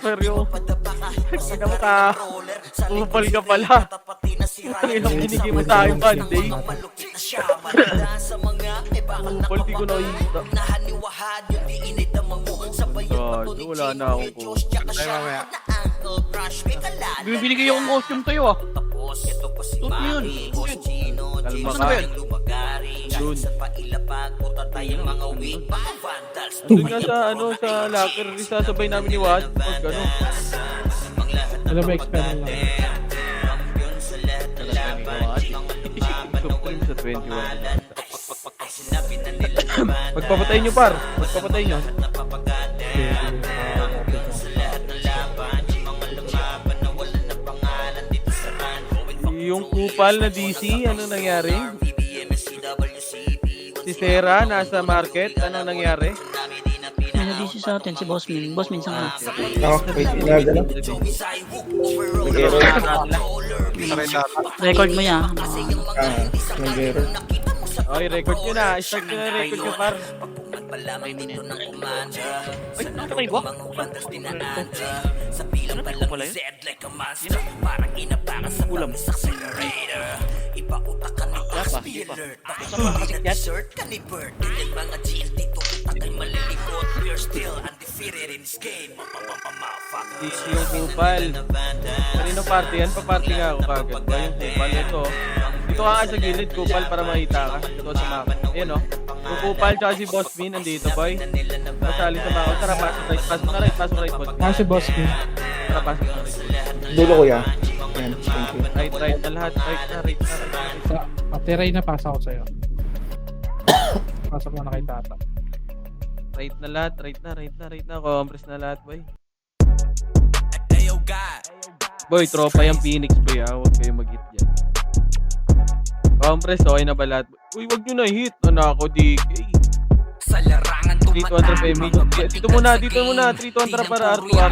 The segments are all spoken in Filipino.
transfer yung hindi mo ka kupal ka pala. Ang binigay mo sa akin Monday. Kupal di ko nakikita. Gago, wala na akong costume. Ay, mamaya. Binigay akong costume sa'yo ah. Suot mo yun. Kalma Saan ka. ba yun? Doon. Doon nga sa ano sa locker, isasabay namin ni Wad. Pag ano. Alam mo, expand lang. Supreme sa 21. Pagpapatay nyo par. Pagpapatay nyo. Yung kupal na DC, ano nangyari? Si Sarah nasa market, ano nangyari? May nabisi sa atin si Boss Min. Boss Min, saan ka? Ako, wait, inagala. Record mo yan. Nag-error. Okay, record nyo na. Start nyo na record nyo par. Ay, nakakay ba? Ano pala yun? Ulam. DC yung kupal. Kanino party yan? Pa-party nga ako kagad. Ba yung kupal? Ito. Dito ka nga sa gilid, kupal, para makita ka. Ito sa mapa. Ayan o. Yung kupal tsaka si Boss Min nandito, boy. Masali sa mapa. Tara, pasok right. Pasok na right. Pasok right, boss. Si Boss King. Tara, pasok na right. Dulo kuya. Yan, thank you. Right na lahat. Right na, right na, right na. Patiray na, pasa ko sa'yo. Pasok mo na kay Tata. Right na lahat. Right na. Compress na lahat, boy. Boy, tropa yung Phoenix, boy, ha. Huwag kayo mag-hit dyan. Compress, okay na ba lahat? Uy, wag nyo na hit. Ano ako, DK. Sa larangan 300 PMH. Dito muna. 300 para R2. Kaya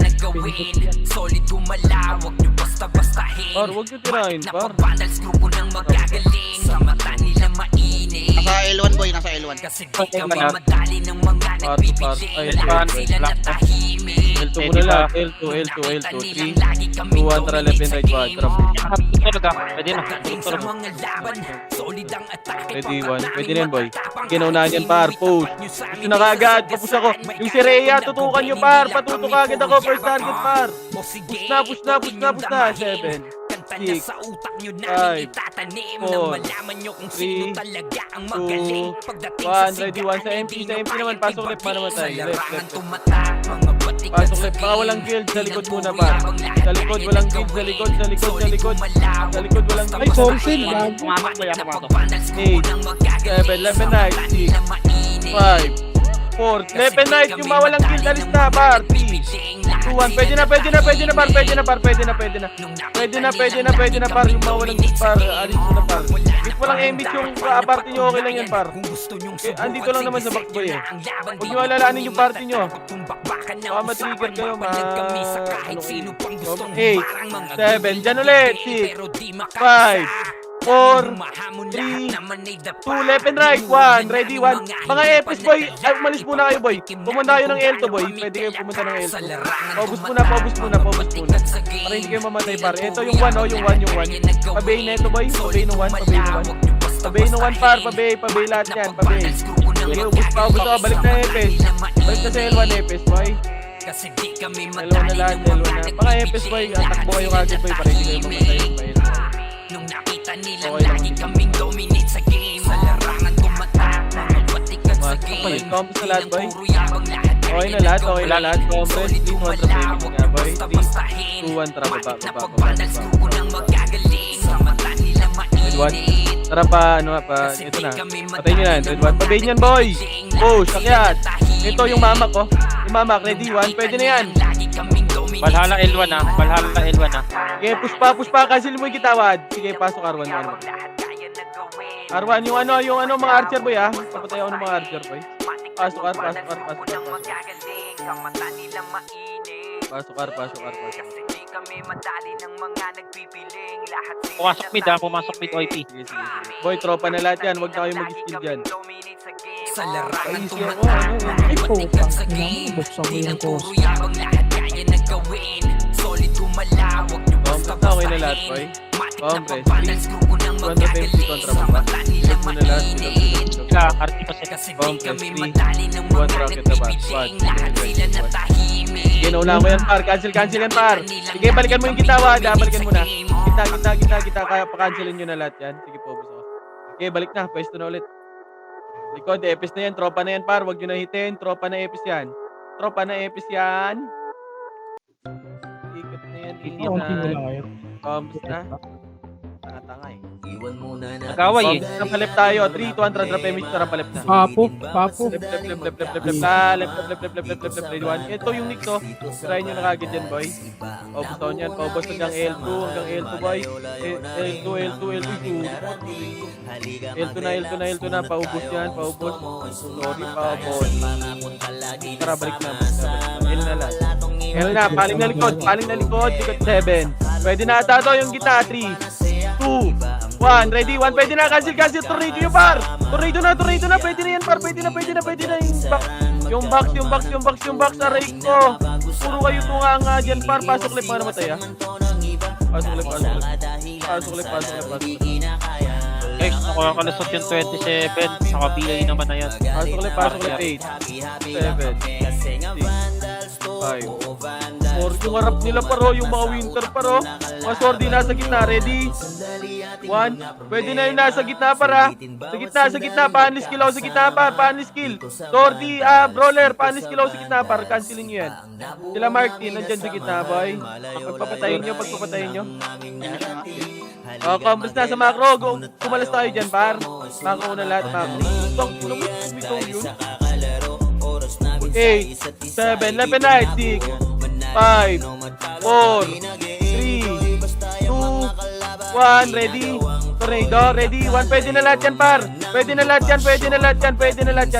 na gawin. Solid gumalawag nyo basta-bastahin. Par, wag nyo tirahin, par. Napapandals grupo ng magagaling. Sa mata nila mainit. Nasa L1 boy, nasa L1. Kasi di kami madali ng mga nagbibiling. Ay, Lahat sila natahimik. L2 muna lang. L2. 3. 200 left and right quadrup. Talaga, pwede na. Sa mga laban, solid ang atake. Pwede 1. Pwede na yan, boy. Ginaunahan yan, par. Push. Gusto na kagad. Papus ako. Yung si Rhea, tutukan nyo, par. Patutok agad ako. First target, par. Push na. 7. Kanta sa utak nyo namin itatanim na malaman nyo kung sino talaga ang magaling. Pagdating sa 1. Sa MP naman. Pasok left, manamatay. Left. Pasok left. Baka walang guild. Sa likod muna, par. Sa likod, walang guild. Sa likod. Sa likod, walang guild. Ay, Forced, gago. Pumasok ba yan, pumasok? 8, 7, left and right. 6, 5, 4. Left and right. Yung mawalang guild. Alis na, par. 3, 2, 1. Pwede na, par. Pwede na, par. Yung mawalang guild, par. Alis mo na, par. If walang embit yung party nyo, okay lang yan, par. Andito lang naman sa backboy, eh. Huwag nyo alalahanin yung party nyo. Baka matrigger kayo, ano kayo. 8, 7, dyan ulit. 6, 5, 4, 3, 2, left and right, 1, ready, 1. Mga Epis, boy, ay, umalis muna kayo, boy. Pumunta kayo ng L2, boy. Pwede kayo pumunta ng L2. Paubos muna. Para hindi kayo mamatay, par. Ito yung 1, oh, yung 1. Pabay na ito, boy. Pabay ng 1. Pabay ng 1, par. Pabay lahat yan, pabay. Okay, ubos pa. Balik na Epis. Balik na sa L1, Epis, boy. L1 na lahat, L1 na. Mga Epis, boy, takbo kayo kagad, boy. Para hindi kayo mamatay. Nung nakita nila lagi kaming dominate sa game. Sa larangan tumatak, mga batikat sa game. Compass na lahat, boy. Puro yabang lahat. Okay na lahat. Compass, 3, 1, nga, boy. 3, 2, 1, tara, baba. Napapandals grupo ng magagaling. Sa mata nila mainit. Tara pa, ito na. Patayin nyo na, red 1. Pabayin yan, boy. Push, akyat. Ito yung mama ko. Yung mama, ready 1. Pwede na yan. Valhalla L1 ah. Sige, push pa. Cancel mo yung kitawad. Sige, pasok R1. R1, yung mga archer, boy, ha. Papatay ako ng mga archer, boy. Pasok R. Pumasok mid OIP. Sige. Boy, tropa na lahat yan. Huwag na kayo mag-skill dyan. Sa larangan Ay, tumatak, mga Ay, batikat sa puta. game. Buksan mo Di yung nang puro course. yabang lahat. lahat, boy. Compress, 200 MC kontra baba. Ilog mo na lahat. Ilog. Sila, RT pa sila. Compress, 3. 1 rocket na ba? Squad. Sige, nauna mo yan, par. Cancel yan, par. Sige, balikan mo yung kita, Wada. Balikan mo na. Kita. Kaya pa-cancelin nyo na lahat yan. Sige po, gusto ko. Okay, balik na. Pwesto na ulit. Likod, epis na yan. Tropa na yan, par. Huwag nyo na hitin. Tropa na epis yan. Ikot na yan. Kaunti mo lang ngayon. Comms na. Tanga-tanga eh. Nag-away eh. Comms na palip tayo. 3, 200 drop image na palip na. Papo. Left. Ready one. Ito yung Nix, oh. Try nyo na kagad yan, boy. Paubos taon yan. Paubos hanggang L2, boy. L2. L2 na. Paubos yan. Sorry, paubos. Tara, balik na. L na lang. L na. Paling na likod. Likod 7. Pwede na ata to yung gitna. 3, 2, 1. Ready? 1. Pwede na. Cancel. Tornado yung par. Tornado na. Pwede na yan, par. Pwede na yung box. Aray ko. Puro kayo tunga nga dyan, par. Pasok lip. Paano matay, ah? Pasok lip. Guys, nakuha kalusot yung 27. Nakabili naman na yan. Pasok lip. 8, 7, 6, 5, 4. Yung harap nila, paro. Yung mga winter, paro. Mga sordi nasa gitna. Ready? 1. Pwede na yung nasa gitna, para. Sa gitna. Panis skill ako sa gitna, par. Panis skill. Sordi, brawler. Panis skill ako sa gitna, par. Cancelin nyo yan. Sila Martin, nandyan sa gitna, boy. Pagpapatayin nyo. Combos na sa macro. Kumalas tayo dyan, par. Macro na lahat, macro. Bitaw yun. 8, 7, left and right, 6, 5, 4, 3, 2, 1, ready? Tornado, ready? 1, pwede na lahat yan, par. Pwede na lahat yan,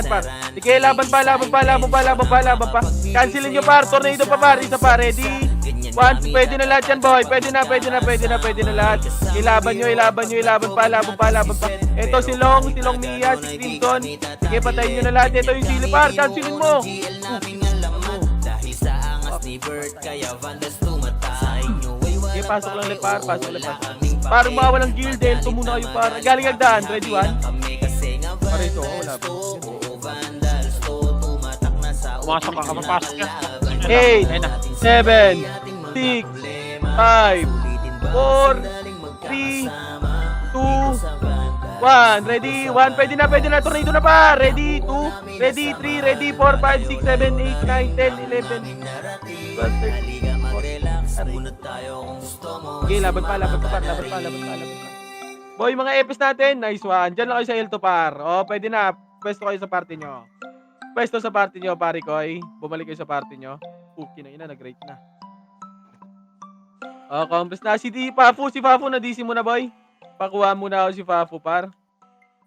par. Sige, laban pa. Cancelin nyo, par. Tornado pa, par. Isa pa, ready? 1, pwede na lahat yan, boy. Pwede na lahat. Ilaban pa. Ito si Long Mia, si Crimson. Sige, patayin nyo na lahat. Ito yung sili, par. Cancelin mo. Sige, pasok lang, par. Parang mawalang guild, L2 muna kayo, par. Galing agdaan, ready 1? Para ito, wala pa. Pumasok ka, mapasok ka. 8, 7, 6, 5, 4, 3, 2, 1. Ready? 1. Pwede na. Tornado na pa. Ready? 2. Ready? 3. Ready? 4, 5, 6, 7, 8, 9, 10, 11, 12, 13, 14. Okay, laban pa. Boy, mga epis natin. Nice one. Diyan lang kayo sa L2, par. O, pwede na. Pwesto kayo sa party nyo. Pare Koy. Bumalik kayo sa party nyo. Okay na, nag-rate na. O, compass na. Si Fafu, na-DC mo na, boy. Pakuha muna ako si Fafu, par.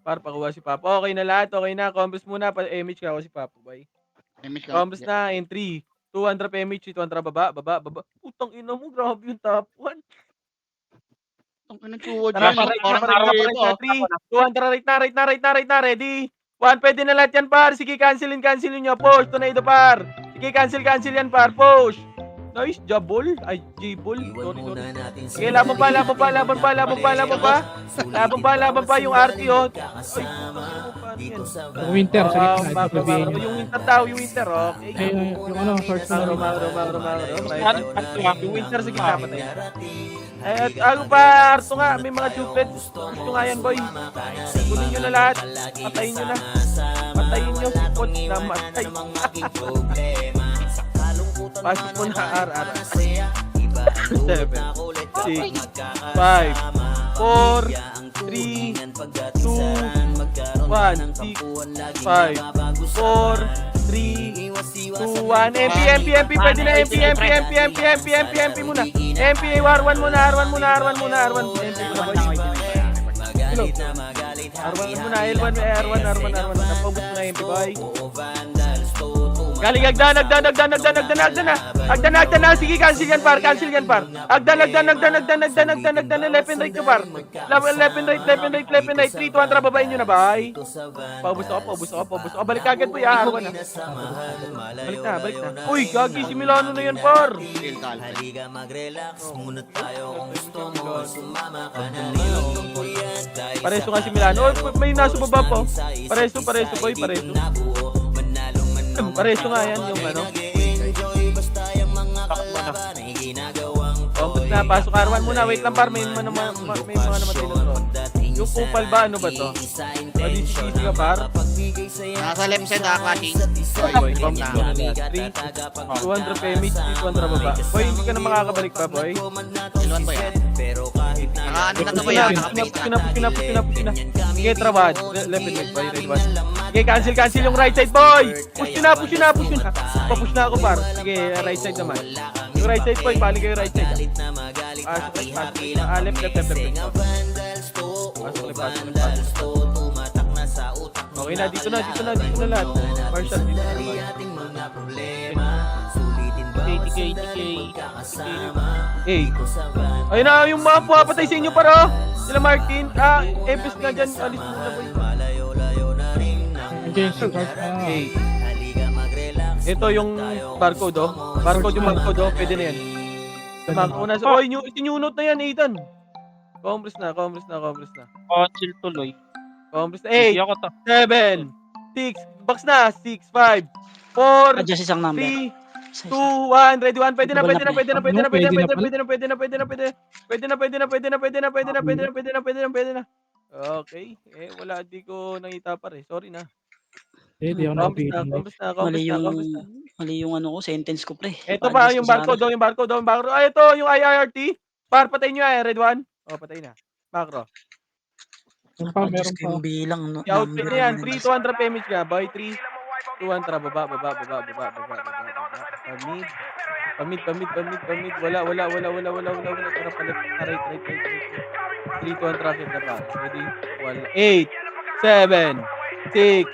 Pakuha si Fafu. Okay na lahat, Compass muna, image ka ako si Fafu, boy. Compass na, in 3, 200 image, 200 baba. Putang ina mo, grabe yung top 1. Tara, pa-rate na, 3, 200 rate na, ready? 1, pwede na lahat yan, par. Sige, cancelin nyo. Push, tornado, par. Sige, cancel yan, par. Push. Nice, Jabol. Ay, J-Ball. Sorry. Sige, laban pa. Laban pa yung RT, oh. Ay, Yung winter, sa gitna. Sabihin nyo. yung winter daw, okay. Ay, yung ano, short na. Yung winter sa gitna, patay na. At ano pa, Arto nga, may mga duplets. Gusto nga yan, boy. Kunin nyo na lahat. Patayin nyo si Coach na matay. Pasok mo na, R. 7, 6, 5, 4, 3, 2, 1, 6, 5, 4, 3, 2, 1, MP, pwede na MP muna. MP, R1 muna, MP muna, boy. R1 muna, L1, R1. Napabot mo na MP, boy. Galing Agdan na. Sige, cancel yan par. Agdan, left and right nyo par. Left and right. 3, 2, 1, babain nyo na, bye. Paubos ako. Balik agad po, Arwan na. Balik na. Uy, gagi, si Milano na yan par. Pareso nga si Milano. May nasa baba po. Pareso, boy. Pareso nga yan, yung ano. Kompos na, pasok Arwan muna. Wait lang par, may mga namatay na to. Yung kupal ba, ano ba to? Madisisisi ka par? Nasa left side clashing. Boy, bomb na. 200 PMH, 200 baba. Boy, hindi ka na makakabalik pa, boy. Iluan ba yan? Naka-ano na to ba yan? Push na. Sige, trabad. Left and right, boy. Red one. Sige, cancel yung right side, boy. Push na. Papush na ako, par. Sige, right side naman. Yung right side, boy. Balik kayo right side. Left. Pasok. Okay na, dito na lahat. Marshall, dito na naman. 80k. Ayun na, yung mga puwapatay sa inyo para. Sila Martin. Epis nga dyan. Alis mo na, boy. Ito yung barcode, oh. Barcode. Pwede na yan. Sinunod na yan, Ethan. Compress na. Cancel tuloy. Compress na. 8, Hindi ako to. 7, 6, box na. 6, 5, 4, Adjust isang number. 3, Isa. 2, 1, ready 1. Pwede na. Okay. Wala, di ko nakita pa rin. Sorry na. Di ako napitin. Mali yung ano ko, sentence ko pre. Ito pa yung barcode. Ito yung IIRT. Par, patayin nyo red 1. Patay na. Macro. Meron pa. Yung bilang no, I-outfit na yan. 3, 200 PMH ka. Boy, 3, 200. Baba. Pamid. Wala. Tara palit. Right. 3, 200 traffic na pa. Ready? 8, 7, 6,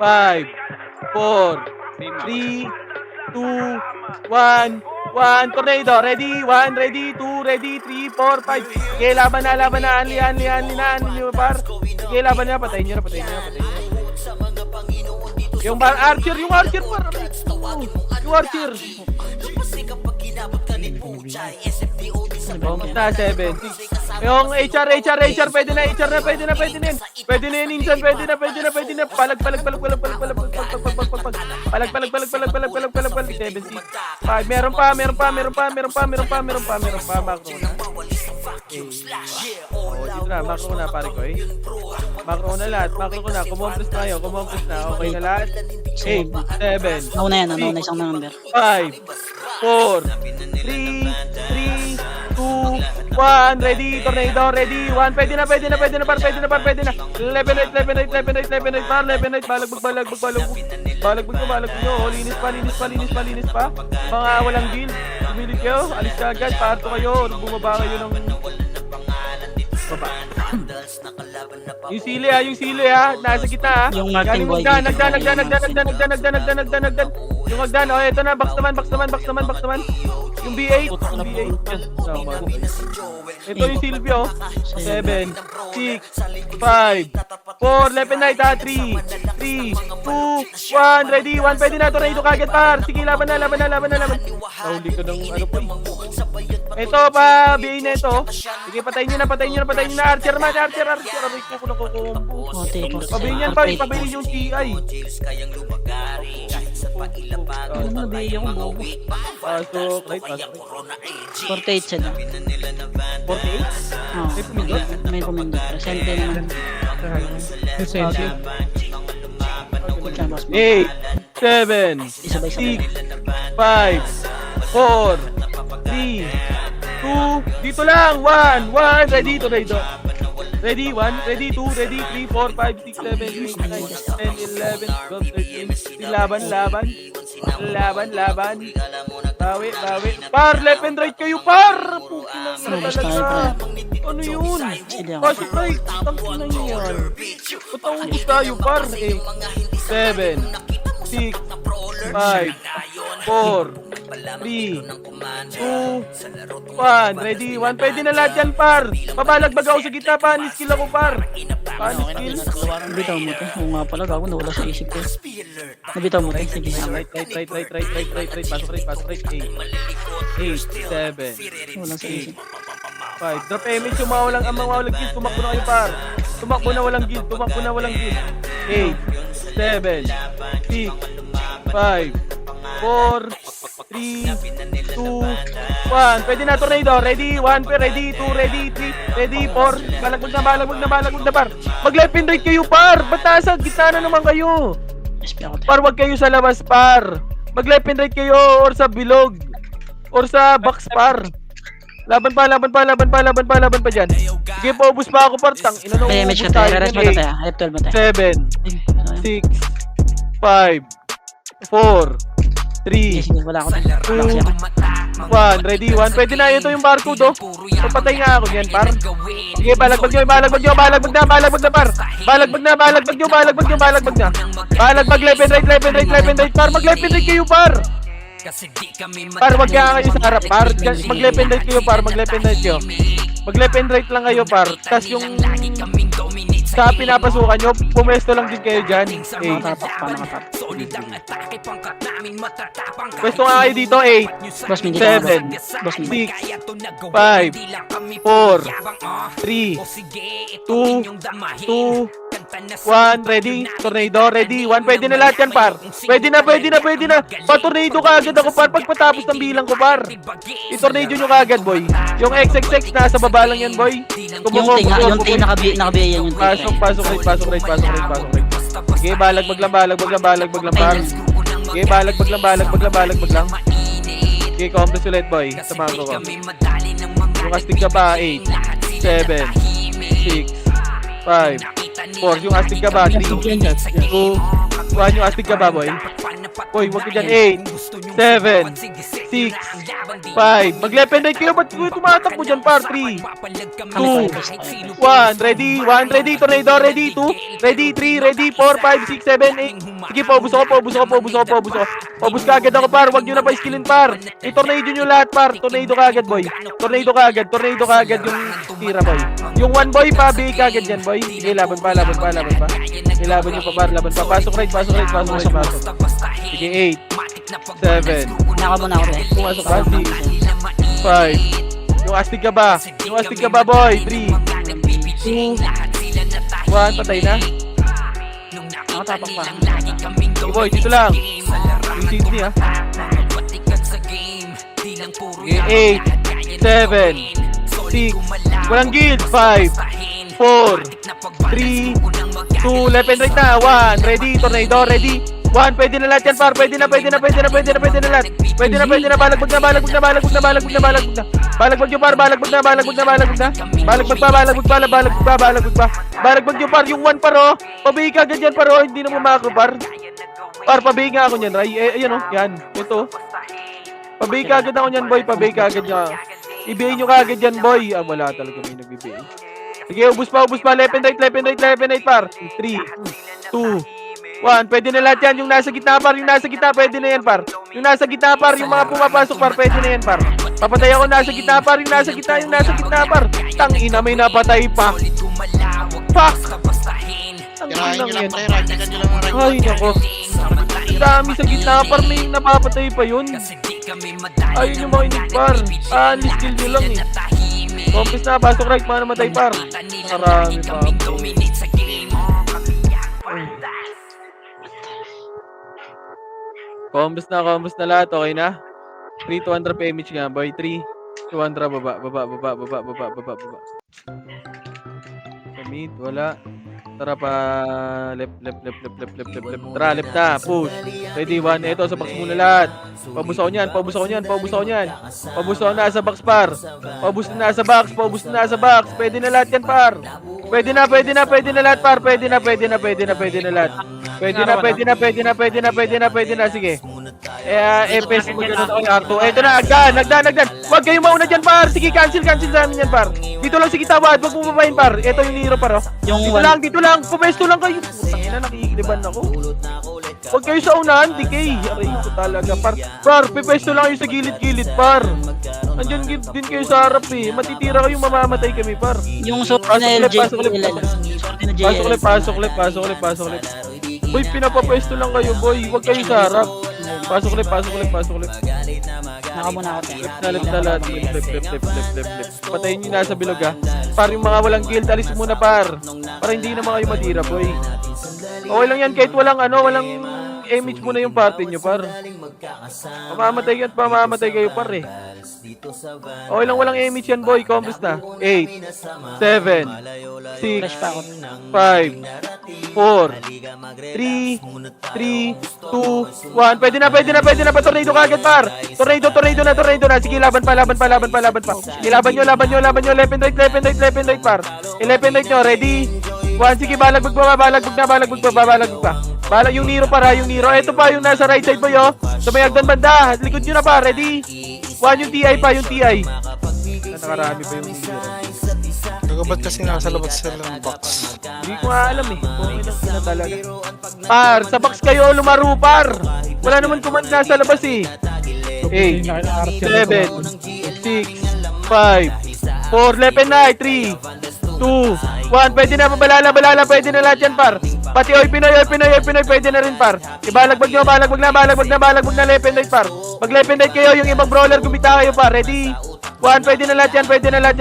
5, 4, 3, 2, 1, tornado. Ready? 1, ready, 2, ready, 3, 4, 5. Sige, laban na. Anli nyo, par. Sige, laban na. Patayin nyo na. Yung archer, par. Yung archer. Basta 7, 6. Yung HR, pwede na yan. Pwede na yan, Insan, pwede na. Palag. Palag. 7, 6, 5. Meron pa. Macro na. Dito na, macro na, pare ko eh. Macro na lahat. Kumompres na. Okay na lahat. 8, 7, Nauna yan, isang number. 5, 4, 3, 2, 1, ready, tornado, ready, 1, pwede na, par, pwede na. 11 right, par, 11 right, balagbag nyo, linis pa, mga walang deal, sumilit kayo, alis ka agad, parto kayo, bumaba kayo ng baba. Yung sili ha, nasa gitna ha. Yung Martin Boy. Nagdan. Yung Agdan, ito na, box naman. Yung B8. Ito yung Silvio. 7, 6, 5, 4, left and right ha, 3, 2, 1, ready, 1, pwede na, tornado kagad par. Sige, laban na. Nahuli ko ng ano po. Ito pa, B8 na ito. Sige, patayin nyo na, archer. Aray ko na kukumbo. Pabilin yung TI. Ano na ba yung bobo? Pasok. 48 siya na. 48? May pumindot. Presente naman. Essential. 8, 7, 6, 5, 4, 3, 2, dito lang, 1, ready, tornado. Ready, 1, ready, 2, ready, 3, 4, 5, 6, 7, 8, 9, 10, 11, 12, 13, laban. Bawi. Par, left and right kayo, par! Pukinang na talaga. Ano yun? Pasok right. Tangkinan nyo yan. Ba't ang ubus tayo, par? 8, 7, 6, 5, 4, 3, 2, 1. Ready? 1. Pwede na lahat yan, par. Pabalagbag ako sa gitna. Paano skill ako, par? Paano skill? Nabitaw mo to. Oo nga pala, gago, nawala sa isip ko. Nabitaw mo to, sige. Right. Pasok right. 8, 7, Wala sa isip. 5. Drop image yung mga walang guild. Tumakbo na kayo, par. Tumakbo na walang guild. 8, 7, 6, 5, 4, 3, 2, 1. Pwede na, tornado. Ready? 1, ready, 2, ready, 3, ready, 4. Balagbag na, par. Mag-left and right kayo, par. Ba't nasa gitna na naman kayo? SP ako to. Par, wag kayo sa labas, par. Mag-left and right kayo or sa bilog. Or sa box, par. Laban pa dyan. Sige, paubos pa ako, par. Tang, ina na May image ka ubos tayo. tayo. Reres mo na tayo. F12 mo tayo. 7, 6, 5, 4, 3, Sige, wala ako to. Wala kasi ako. 1. Ready? 1. Pwede na ito yung barcode, oh. Papatay nga ako yan, par. Sige, balagbag nyo, balagbag na, par. Balagbag na. Balagbag, left and right, par. Mag-left and right kayo, par. Par, wag kaya kayo sa harap, par. Mag-left and right kayo, par. Mag-left and right lang kayo, par. Tas yung sa pinapasukan nyo, pumesto lang din kayo dyan. Nakatapak pa, nakatapak. Pwesto nga kayo dito, 8, Boss, min dito ako. 7, Boss, min. 6, 5, 4, 3, 2, 1. Ready? Tornado, ready? 1. Pwede na lahat yan, par. Pwede na. Pa-tornado ka agad ako, par. Pagpatapos ng bilang ko, par. I-tornado nyo ka agad, boy. Yung XXX, nasa baba lang yan, boy. Yung ting nakabiya yan yung ting. Pasok right. Sige, balagbag lang, par. Sige, balagbag lang. Sige, compress ulit, boy. Samahan ko. Yung astig ka ba, 8, 7, 6, 5, 4. Yung astig ka ba, 3, 2, 1. Yung astig ka ba, boy? Boy, wag ka dyan. 8, 7, 6, 5. Mag-left and right kayo. Ba't tumatakbo dyan, par? 3, 2, 1. Ready? 1. Ready? Tornado. Ready? 2. Ready? 3. Ready? 4, 5, 6, 7, 8. Sige, paubos ako. Paubos ka agad ako, par. Wag nyo na pa-skillin, par. I-tornado nyo lahat, par. Tornado ka agad, boy. Tornado ka agad yung tira, boy. Yung 1, boy, pa-BA ka agad yan, boy. Sige, laban pa. Ilaban nyo pa, par. Laban pa. Pasok right. Sige, 8, 7. Naka mo na ako eh. Pumasok ka, 6, 5. Yung astig ka ba, boy? 3, 2, 1. Patay na. Nakatapak pa. Sige, boy, dito lang. Yung Sydney, ha. Sige, 8, 7, 6. Walang guild. 5, 4, 3, 2. Left and right na. 1. Ready? Tornado. Ready? 1. Pwede na lahat yan, par. Pwede na lahat. Balagbag na. Balagbag nyo, par. Balagbag nyo, par. Yung 1, par, oh. Pabihi ka agad yan, par, oh. Hindi na mo makro, par. Par, pabihi nga ako nyan, Ray. Ayan, oh. Yan. Ito. Pabihi ka agad ako nyan, boy. Pabihi ka agad nyo. Ibihin nyo ka agad yan, boy. Ah, wala talaga may nagbibihin. Sige, ubus pa. Left and right, par. 3, 2, 1. Pwede na lahat yan. Yung nasa gitna, par. Pwede na yan, par. Yung nasa gitna, par. Yung mga pumapasok, par. Pwede na yan, par. Papatay ako nasa gitna, par. Yung nasa gitna, par. Tang ina, may napatay pa. Fuck! Tang ina yan. Ay, nako. Dami sa gitna, par. May napapatay pa yun. Ayun yung mga inig, par. Skill nyo lang, eh. Compis na, pasok right. Mga namatay, par. Marami pa. Combos na lahat, okay na? 3, 200 PMH nga, boy. 3, 200, baba. Sa mid, wala. Tara pa, left. Tara, left na, push. Ready, 1, eto, sa box muna lahat. Paubos ako niyan. Paubos ako na sa box, par. Paubos na sa box. Pwede na lahat yan, par. Pwede na lahat, par. Pwede na lahat. Pwede na. Sige. FS mo ganun ako Arto. Eto na, nagdan. Huwag kayong mauna dyan, par. Sige, cancel sa amin yan, par. Dito lang si Kitawad, huwag mo babayin, par. Eto yung Nero, par, oh. Yung Dito lang. Pumesto lang kayo. Putang ina, nakikiliban ako. Huwag kayo sa unahan, DK. Aray ko talaga, par. Par, pipesto lang kayo sa gilid-gilid, par. Andyan din kayo sa harap, eh. Matitira kayong mamamatay kami, par. Yung sword na LJ. Sword na JL. Pasok ulit. Boy, pinapapwesto lang kayo, boy. Huwag kayo sa harap. Pasok ulit. Nakamuna ako tayo. Flip. Patayin nyo nasa bilog, ha. Par, yung mga walang guild, alis muna, par. Para hindi naman kayo matira, boy. Okay lang yan, kahit walang image muna yung party nyo, par. Pamamatay kayo, par, eh. Okay lang, walang image yan, boy. Combos na. 8, 7, 6, Fresh pa ako. 5, 4, 3, 2, 1. Pwede na. Tornado kagad, par. Tornado na. Sige, laban pa. Sige, laban nyo. Left and right, par. Left and right nyo, ready? 1, sige, balagbag pa. Balag yung Nero, para yung Nero. Ito pa, yung nasa right side, boy, oh. Sa may hagdan banda. Likod nyo na, pa. Ready? 1, yung TI pa, yung TI. Nakarami pa yung Nero. Ba't kasi nasa labas sila ng box? Hindi ko nga alam, eh. Kung ilang sila talaga. Par, sa box kayo lumaro, par. Wala naman command nasa labas, eh. 8, 7, 6, 5, 4, left and right, 3, 2, 1. Pwede na, balala. Pwede na lahat yan, par. Pati Pinoy, pwede na rin, par. Ibalagbag nyo, balagbag na left and right, par. Pag left and right kayo, yung ibang brawler, gumita kayo, par. Ready? 1, pwede na lahat yan,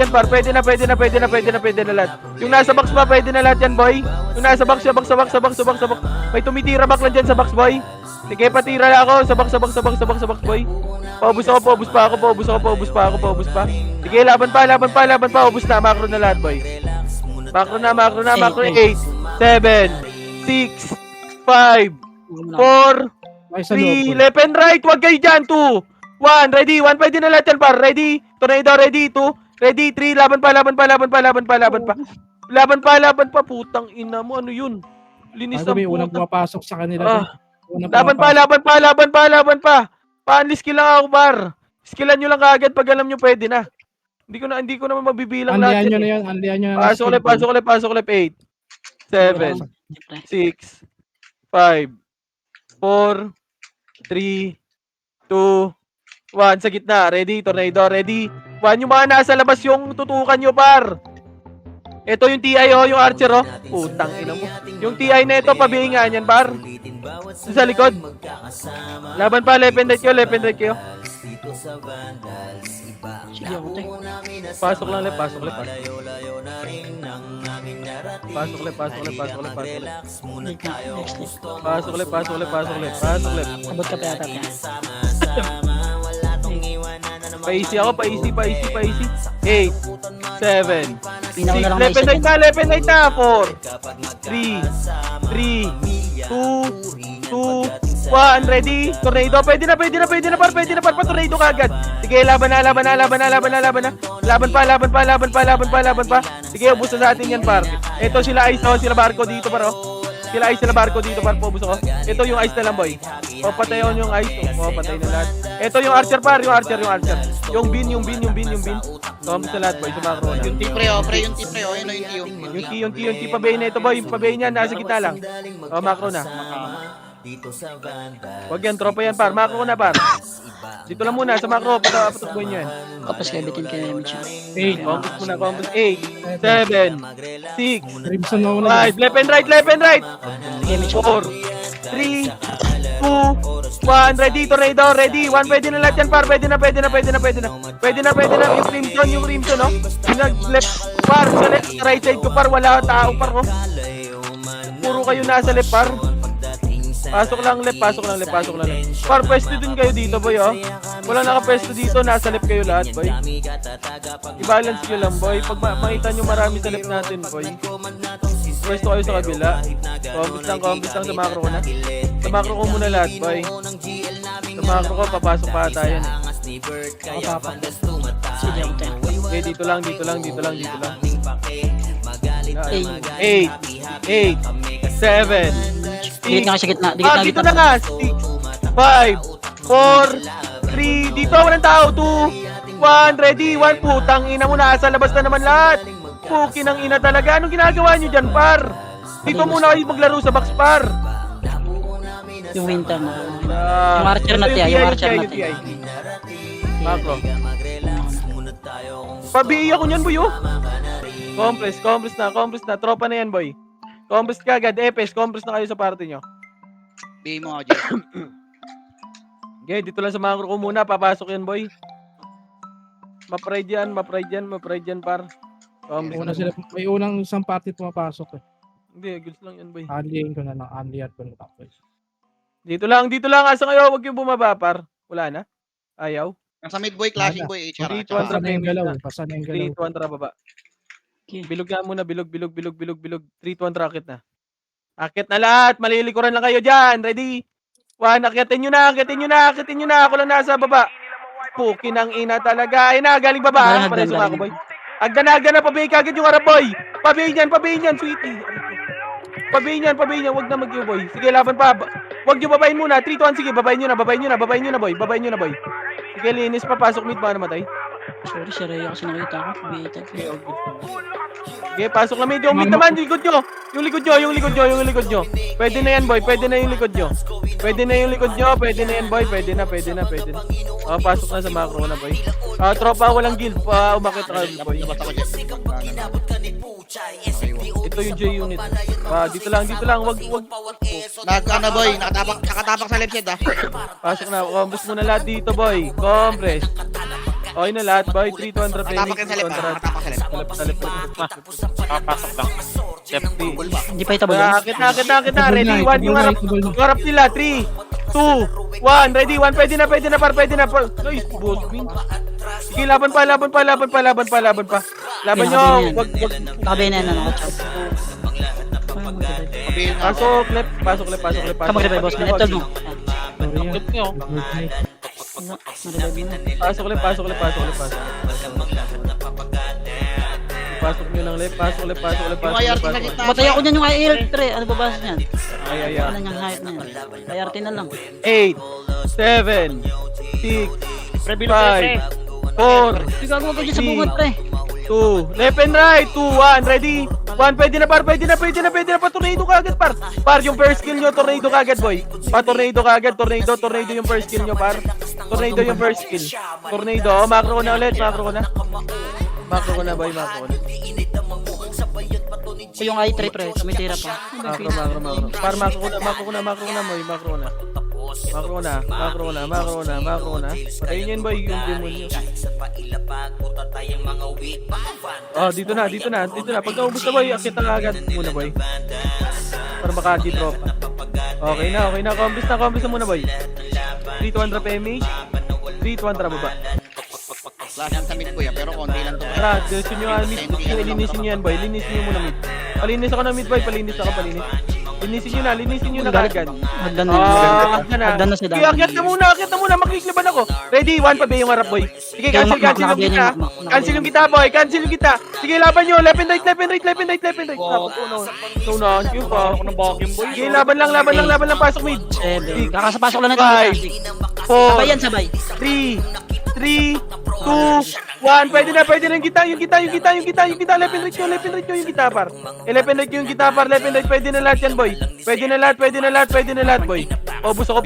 par. Pwede na lahat. Yung nasa box pa, pwede na lahat yan, boy. Yung nasa box, sa box. May tumitira back lang dyan sa box, boy. Sige, patira ako, sa box, boy. Paubos pa ako. Sige, laban pa. Ubos na, macro na lahat, boy. Macro na. 8, 7, 6, 5, 4, 3, left and right. Huwag kayo dyan, 2, 1, ready, 1, pwede na lahat yan, par. Ready, tornado, ready, 2, ready, 3, laban pa. Putang ina mo, ano yun? Linis ng May unang puta. pumapasok sa kanila. Laban pa. Pa-unleash lang ako, par. Skillan nyo lang kaagad pag alam nyo pwede na. Hindi ko naman mabibilang lahat. Anlihan nyo na. Pasok ulit. 8, 7, 6, 5, 4, 3, 2, 1. Sa gitna. Ready, tornado, ready. 1, yung mga nasa labas yung tutukan nyo, par. Ito yung TI, oh, yung Archer, oh. Putang ina mo. Yung TI na ito, pabihingan yan, par. Sa likod. Laban pa, left and right kayo. Sige ako tayo. Pasok lang, left. Pasok ulit. Abot ka pa yata tayo. Pa-easy ako, pa-easy. 8, 7, 6, Pinauna lang left may and right na. 4, 3, 2, 1, ready? Tornado, pwede na, par. Tornado kagad. Sige, laban na. Laban pa. Sige, ubos na sa atin yan, par. Ito sila Ice, oh, sila Barco dito, par, oh. Paubos ako. Ito yung Ice na lang, boy. Patayon yung Ice. Patay na lahat. Ito yung Archer, par. Yung Archer. Yung bin. Tomos na lahat, boy. Sumakro na. Yung T-Pre, yung T-Pre, yun o yung T. Yung T, pabayin na ito, boy. Pabayin niya, nasa gitna lang. Macro na. Wag yan, tropa yan, par. Macro na, par. Dito lang muna, sa macro. Patukboy nyo yan. Kapag bitin kayo yung image. 8, combos. 8, 7, 6, Crimson na muna. 5, left and right. 4, 3, 2, 1, ready, tornado, ready. 1, pwede na lahat yan, par. Pwede na. Yung crimson, no? Yung left, par. Sa right side ko, par. Wala tao, par, oh. Puro kayo nasa left, par. Pasok lang left. Par, pwesto din kayo dito, boy, oh. Walang nakapwesto dito, nasa left kayo lahat, boy. I-balance nyo lang, boy. Pag makita nyo marami sa left natin, boy. Pwesto kayo sa kabila. Combos lang sa macro ko na. Sa macro ko muna lahat, boy. Sa macro ko, papasok pa tayo. Sige ako tayo. Okay, dito lang. 8, 7, Dikit nga sa gitna. dito na nga. 6, 5, 4, 3, dito, walang tao. 2, 1, ready, 1, putang ina mo, nasa labas na naman lahat. Pukin ang ina talaga. Anong ginagawa nyo dyan, par? Dito muna kayo maglaro sa box, par. Yung winter na. Ah, Yung archer na ito tiya, yung archer TI, na yung tiya. TI. Macro. Pabiiyak ko niyan, boy, oh. Compress na. Tropa na yan, boy. Compress ka agad. Epes, compress na kayo sa party nyo. Bigay mo ako dyan. Okay, dito lang sa macro ko muna. Papasok yan, boy. Mapride yan, par. Compress Una na. sila, may unang isang party pumapasok eh. Hindi, goods lang yan, boy. Unlyin ko na lang, unlyan ko na tapos. Dito lang. Asa kayo, huwag yung bumaba, par. Wala na. Ayaw. Nasa mid boy, clashing boy, HR. Three, two, Tsaka- one, Basa na yung galaw, basa na yung galaw. 3, 2, 1, baba. Okay. Bilog nga muna, bilog. 3, 2, 1, akit na. Akit na lahat. Malilikuran lang kayo dyan. Ready? 1, akitin nyo na. Ako lang nasa baba. Pukin ang ina talaga. Ay na, galing baba. Para sa ako, boy. Agdan na, pabihin ka agad yung Arab, boy. Pabihin yan, sweetie. Pabihin yan. Huwag na mag-iyo, boy. Sige, laban pa. Huwag nyo babayin muna. 3, 2, 1, sige. Babayin nyo na, boy. Sige, linis pa. Pasok mid ba namatay? Sorry, si Rhea kasi nakita ko. Bita. Okay, pasok na mid. Yung mid naman, yung likod nyo. Pwede na yan, boy. Pwede na yung likod nyo, boy. Pwede na. Pasok na sa macro na, boy. Tropa, walang guild. Umakit na ka, boy. Ito yung J unit. Dito lang. Wag. Ano boy, nakatapak sa left side ah. Pasok na. Compress muna lahat dito, boy. Compress. Okay na lahat, boy. 3, 200 Nakatapak yan sa left, nakatapak sa left. Papasok lang. Left. Hindi pa itabol yan. Akit na. Ready, 1. Yung harap nila. 3, 2, 1. Ready, 1. Pwede na, par. Nice, boss. Sige, laban pa. Laban nyo. Wag. Nakabayan na yan na nakachop. Mabilis na ako. Pasok left. Ka mag-revive, boss. Ito mo. Sorry yan. Left nyo. Ma-revive na. Pasok left. Pasok nyo lang left. Yung IRT na kita. Batay ako niyan yung IL, pre. Ano ba basa niyan? Ay. Ano niyang height na yan? IRT na lang. 8, 7, 6, Pre, bilog kayo, pre. 5, 4, Hindi gagawa ka dyan sa bungad, pre. 2, left and right, 2, 1, ready, 1, pwede na, pa, tornado ka agad, par. Par, yung first skill nyo, tornado ka agad, boy. Tornado yung first skill nyo, par. Tornado yung first skill. Tornado, macro ko na ulit, Macro ko na, boy, macro ko na. Yung I3, pre. Tumitira pa. Macro. Par, macro ko na, boy, macro na. Patayin nyo yun, boy, yung demon nyo. Dito na. Pagka ubus na, boy, akit na agad muna, boy. Para maka-drop. Okay na. Compres na muna, boy. 3, 200 PMH. 3, 200 baba. Clashing sa mid boy ah, pero konti lang to. Tara, gusto nyo mid. Linisin nyo yan, boy. Linisin nyo muna mid. Palinis ako ng mid, boy. Palinis. Linisin nyo na agad. Hagdan na. Hagdan na. Hagdan na si Sige, Dami. akyat na muna. Makikliban ako. Ready, 1 pa ba yung harap, boy? Sige, cancel yung kita. Cancel yung kita. Sige, laban nyo. Left and right. No, yun pa. Ako ng vacuum, boy. Sige, laban lang. Pasok mid. 7. Kakasapasok lang natin. 5, Sabay 4, yan, sabay. 3, 2, 1. Pwede na yung kita. Left and right nyo yung kita, par. Left and right yung kita, par. Left and right. Pwede na lahat yan, boy. Pwede na lahat, boy. Ubus ako.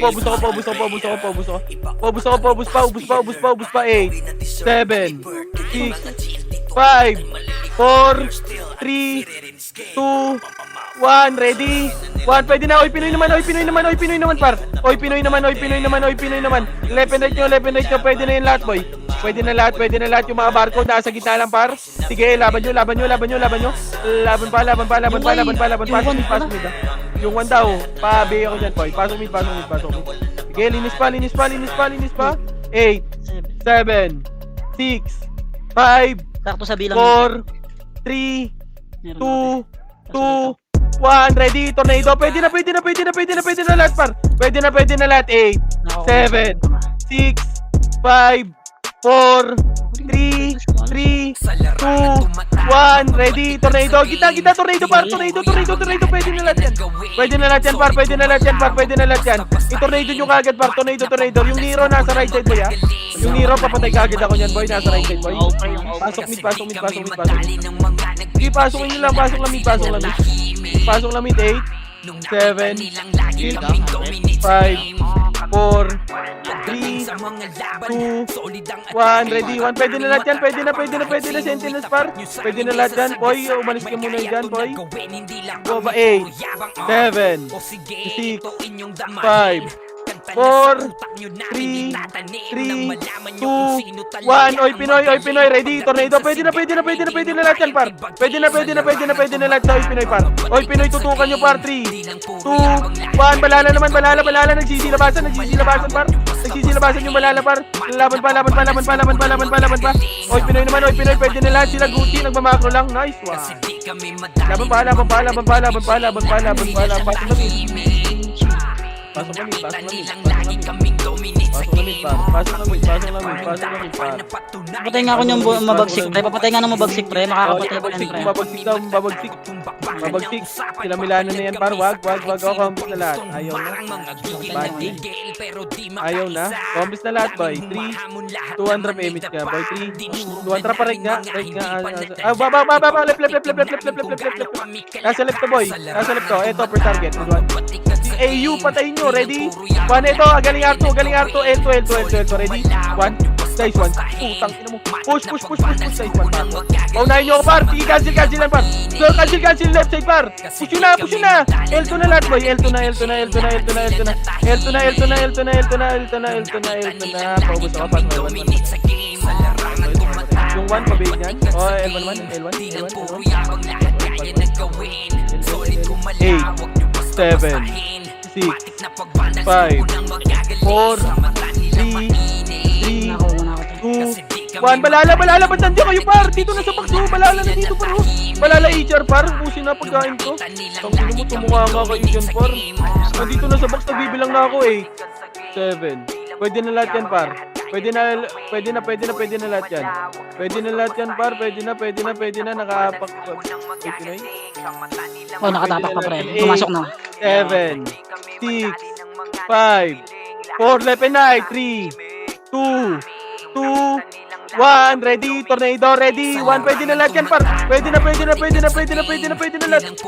Ubus pa. 8, 7, 6, 5, 4, 3, 2, 1. Ready? 1. Pwede na. Oy, Pinoy naman, par. Oy, Pinoy naman. Left and right nyo. Pwede na yung lahat, boy. Pwede na lahat. Yung mga barcode nasa gitna lang, par. Sige, laban nyo. Laban pa. Pasok mid. Yung 1 daw. Pabi ako dyan, boy. Pasok mid. Sige, linis pa. 8, 7, 6, 5, Sakto sa bilang. 4, 3, 2, 1. Ready? Tornado. Pwede na lahat, par. Pwede na lahat. 8, 7, 6, 5, 4, 3, 3, 2, 1, ready, tornado, kita, tornado par, tornado, pwede na lahat yan. Pwede na lahat yan par, pwede na lahat yan. I-tornado nyo kagad par, tornado. Yung Nero nasa right side boy ha. Yung Nero, papatay kagad ako niyan boy, nasa right side boy. Pasok mid. Sige, pasokin nyo lang, pasok lang mid. Pasok lang mid, 8, 7, 6, 5, 4, 3, 2, 1, ready, 1, pwede na lahat yan, pwede na, Sentinels par, pwede na lahat yan, boy, umalis ka muna dyan, boy, go ba, 8, 7, 6, 5, 4, 3, 2, 1, oy Pinoy, ready, tornado, pwede na lahat yan par, pwede na lahat na, oy Pinoy par, oy Pinoy, tutukan nyo par, 3, 2, 1, balala, nagsisilabasan par, nagsisilabasan yung balala par, laban pa, oy Pinoy naman, pwede na lahat sila, Gucci, nagmamakro lang, nice one, laban pa, pasok lamig, par. Papatay nga ako yung mabagsik pre. Papatay nga ng mabagsik pre. Makakapatay ko yan pre. Mabagsik. Sila Milano na yan par. Wag. Ako, compass na lahat. Ayaw na. Compass na lahat, boy. 3, 200 image ka, boy. 3, 200 pa right nga. Baba. Left. Nasa left to, boy. Eto, per target. Si AU, patayin nyo. Ready? 1, ito. Galing R2. L2. Ready? 1. Guys, 1. Putang ina mo. Push. Guys, 1 par. Paunahin nyo ako par. Sige, cancel lang par. Go, cancel left side par. Push nyo na. L2 na lahat boy. L2 na. Paubos ako par. Yung 1 pabig yan. Oh, L1 naman. L1. 8, 7, 6, 5, 4, 3, 2, 1, balala, ba't nandiyan kayo par? Dito na sa bakso, balala na dito par. Balala HR par, pusin na pagkain ko. Tangin mo, tumukha nga kayo dyan par. Nandito na sa bakso, bibilang na ako 8, 7, pwede na lahat yan par. Pwede na lahat yan. Pwede na, nakapak. Oh, nakatapak pa pre. Pumasok na. 7, 6, 5, 4, left and right, 3, 2, 1, ready, tornado, ready, 1, pwede na lahat yan par, pwede na lahat,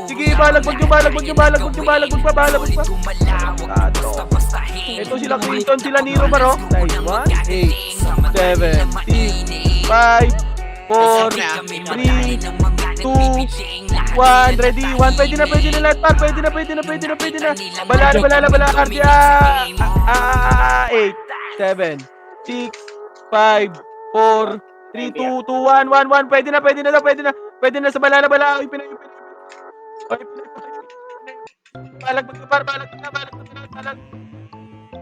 sige, balagbag pa, ito sila Clinton, sila Nero par, nice, 1, 8, 7, 6, 5, 4, 3, 2, 1, ready, 1, pwede na lahat par, pwede na, balala, RDA, 8, 7, 6, 5, 4, 3, 2, 1, pwede na sa balala, oy, Pinoy, balagbag na par,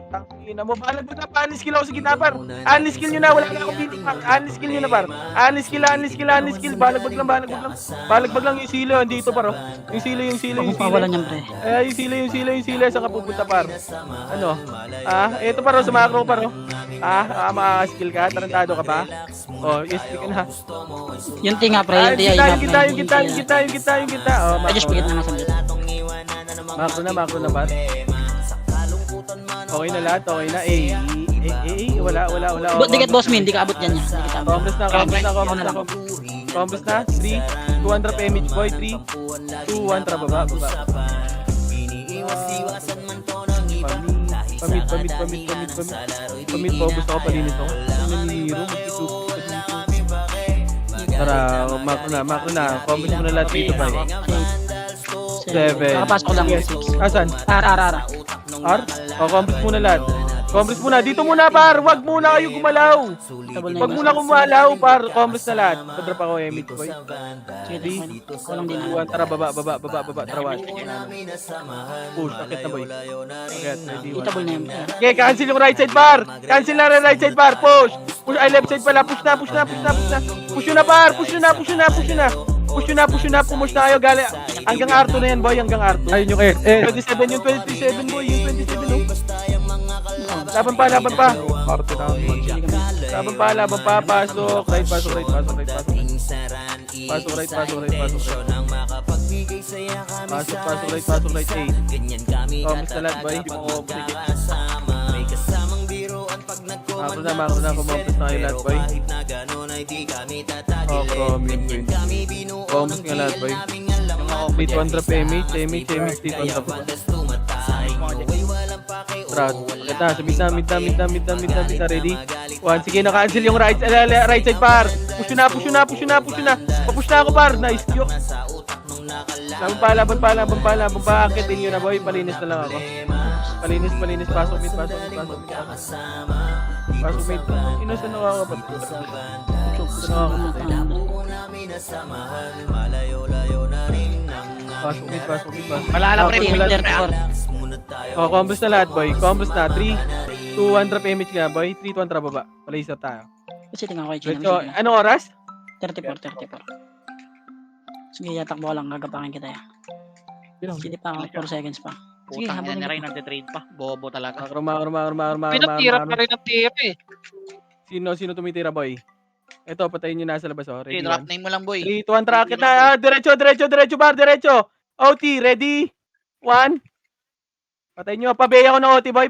Tangina mo, balagbag na, unskill ako sa gitna par, unskill nyo na, wala na akong beating par, unskill nyo na par, unskill, balagbag lang yung silo, andito par, yung silo, Pagpapawalan yan pre. yung silo, saan ka pupunta par, ano, eto par, sa macro par, maka-skill ka, tarantado ka ba, skill ka na, Yung tinga pre. Yung kita, I just pagit na masandit. macro na par. Okay na lahat, wala. Dikat boss min, di ka abot yan niya. Compres na, 3, 200 PMH boy, 3, 2, 1, baba. Pamit po, gusto ko palinis ako. Naniro, tara, macro na, compres mo na lahat dito pa 7. Nakapasok ko lang. Asan? R. R? Compres muna lahat. Compres muna. Dito muna par. Wag muna kayo gumalaw. Wag muna gumalaw par. Compres na lahat. Padrap ako Emit boy. Sige, walang din. Tara baba. Tara watch. Push. Akit na boy. Akit. Itable na yun. Okay, cancel yung right side par. Cancel na rin right side par. Push. Ay left side pala. Push na. Push na par. Push na. Push na kayo. Gali. Hanggang R2 na yan boy. Hanggang R2. Ayun yung 27 boy. Yung 27 no. Laban pa. Parte na. Laban pa, pasok. Right, pasok, right, pasok, right, pasok. Pasok, right, pasok, right, pasok, right. Pasok, pasok, right, pasok, right, 8. Kamusta lahat, boy? Hindi mo ko sige. Makro na, kumampus na kayo lahat, boy. Oh, promise, boy. Kumampus nga lahat, boy. May 200 PMH, dito on top. Strat. Kita, sa mid na, ready? 1, sige, na-cancel yung right side, par. Push na. Papush na ako, par. Nice, yuk. Laban pa. Akitin nyo na, boy. Palinis na lang ako. Palinis. Pasok mid. Pasok mid. Inasan na ako, kapatid. Pasok mid. Malala pre, Oh, combos na lahat, boy. Combos na. 3, 2, 1 drop image nga, boy. 3, 2, 1 drop baba. Palisa tayo. Kasi tingnan ko kay Chino. So, anong oras? 34. Sige, yatakbo ko lang. Gagapakin kita ya. Sige pa ako. 4 seconds pa. Sige, Putang habulin yan na ko. rin, nagtitrade pa. Bobo talaga. Marma. Pinatira pa rin ang tira eh. Sino tumitira, boy? Ito, patayin nyo nasa labas, oh. Ready, Drop 1. name mo lang, boy. 3, 2, 1, track kita. Diretso, bar, diretso. OT, ready? 1. Patayin nyo. Pabeya ko ng OT, boy.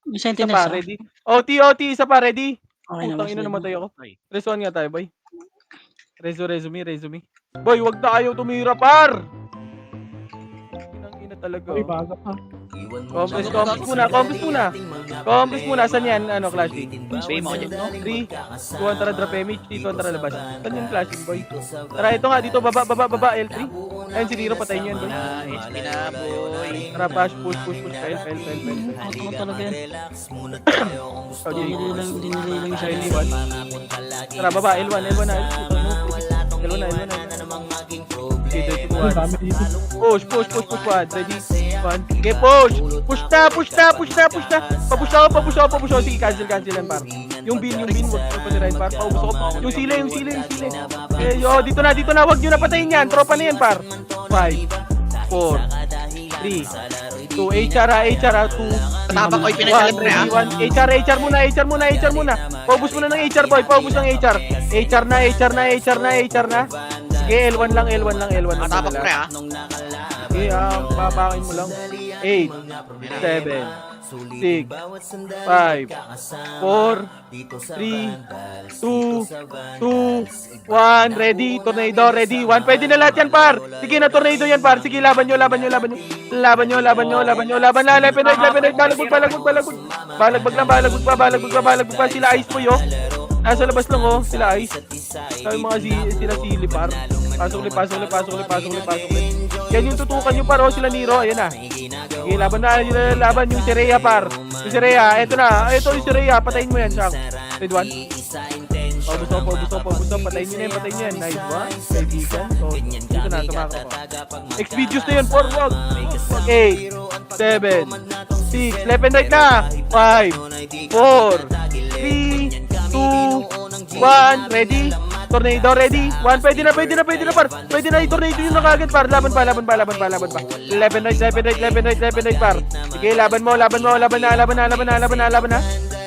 May Isa sentinels pa, ah. ready? OT, isa pa, ready? Okay na, Putang boss. ina, namatay ako. Ay. Resume nga tayo, boy. Resume. Boy, wag na kayo tumira, par! Inang ina talaga. Uy, Oh. bago pa. Compass muna. Saan yan? Ano, clashing? Bay mo dyan, no? 3, 2, tara, drop image. Dito, tara, labas. Saan yung clashing, boy? Tara, ito nga, dito, baba, L3. Ayun, si Nero, patayin nyo yan, boy. SP na, boy. Tara, push. Fail. Ako talaga yan. Oh, Jay. Dinilay lang siya. L1. Tara, baba, L1 na. L1 na. Okay, 3, 2, Uy, 1. dami dito. Push, 1. Ready? 1. Okay, push na. Papush ako. Sige, cancel yan, par. Yung bin, wag ko palirain, par. Paubos ako. Yung sila. Eh, dito na. Wag nyo na patayin yan. Tropa na yan, par. 5, 4, 3, 2, HR, 2. Tabak ko'y pinagalit pre, ha? HR muna. Paubos muna ng HR, boy. HR na. Okay, L1 lang. Tabak pre, ha? Okay, papakin mo lang. 8, 7, 6, 5, 4, 3, 2, 1, ready, tornado, ready, 1, pwede na lahat yan, par. Sige na, tornado yan, par. Sige, laban nyo. Laban na, left and right, balagbag pa, sila ice po, yo. Nasa labas lang, oh, sila ice. Sabi mga sila sili, par. Pasok ulit. Yan yung tutukan nyo, par, oh, sila Nero, ayan na. Sige, laban yung si Rhea, par. Yung si Rhea, eto yung si Rhea, patayin mo yan, Shaq. Red 1. Paubos ako, patayin nyo yan. Nice one, kaibigan. So, dito na, tumakot ako. X-videos na yun, forward. 8, 7, 6, left and right na. 5, 4, 3, 2, 1, ready? Tornado, ready? 1, pwede na, par. Pwede na, i-tornado yun na kagad, par. Laban pa. Left and right, par. Sige, laban na.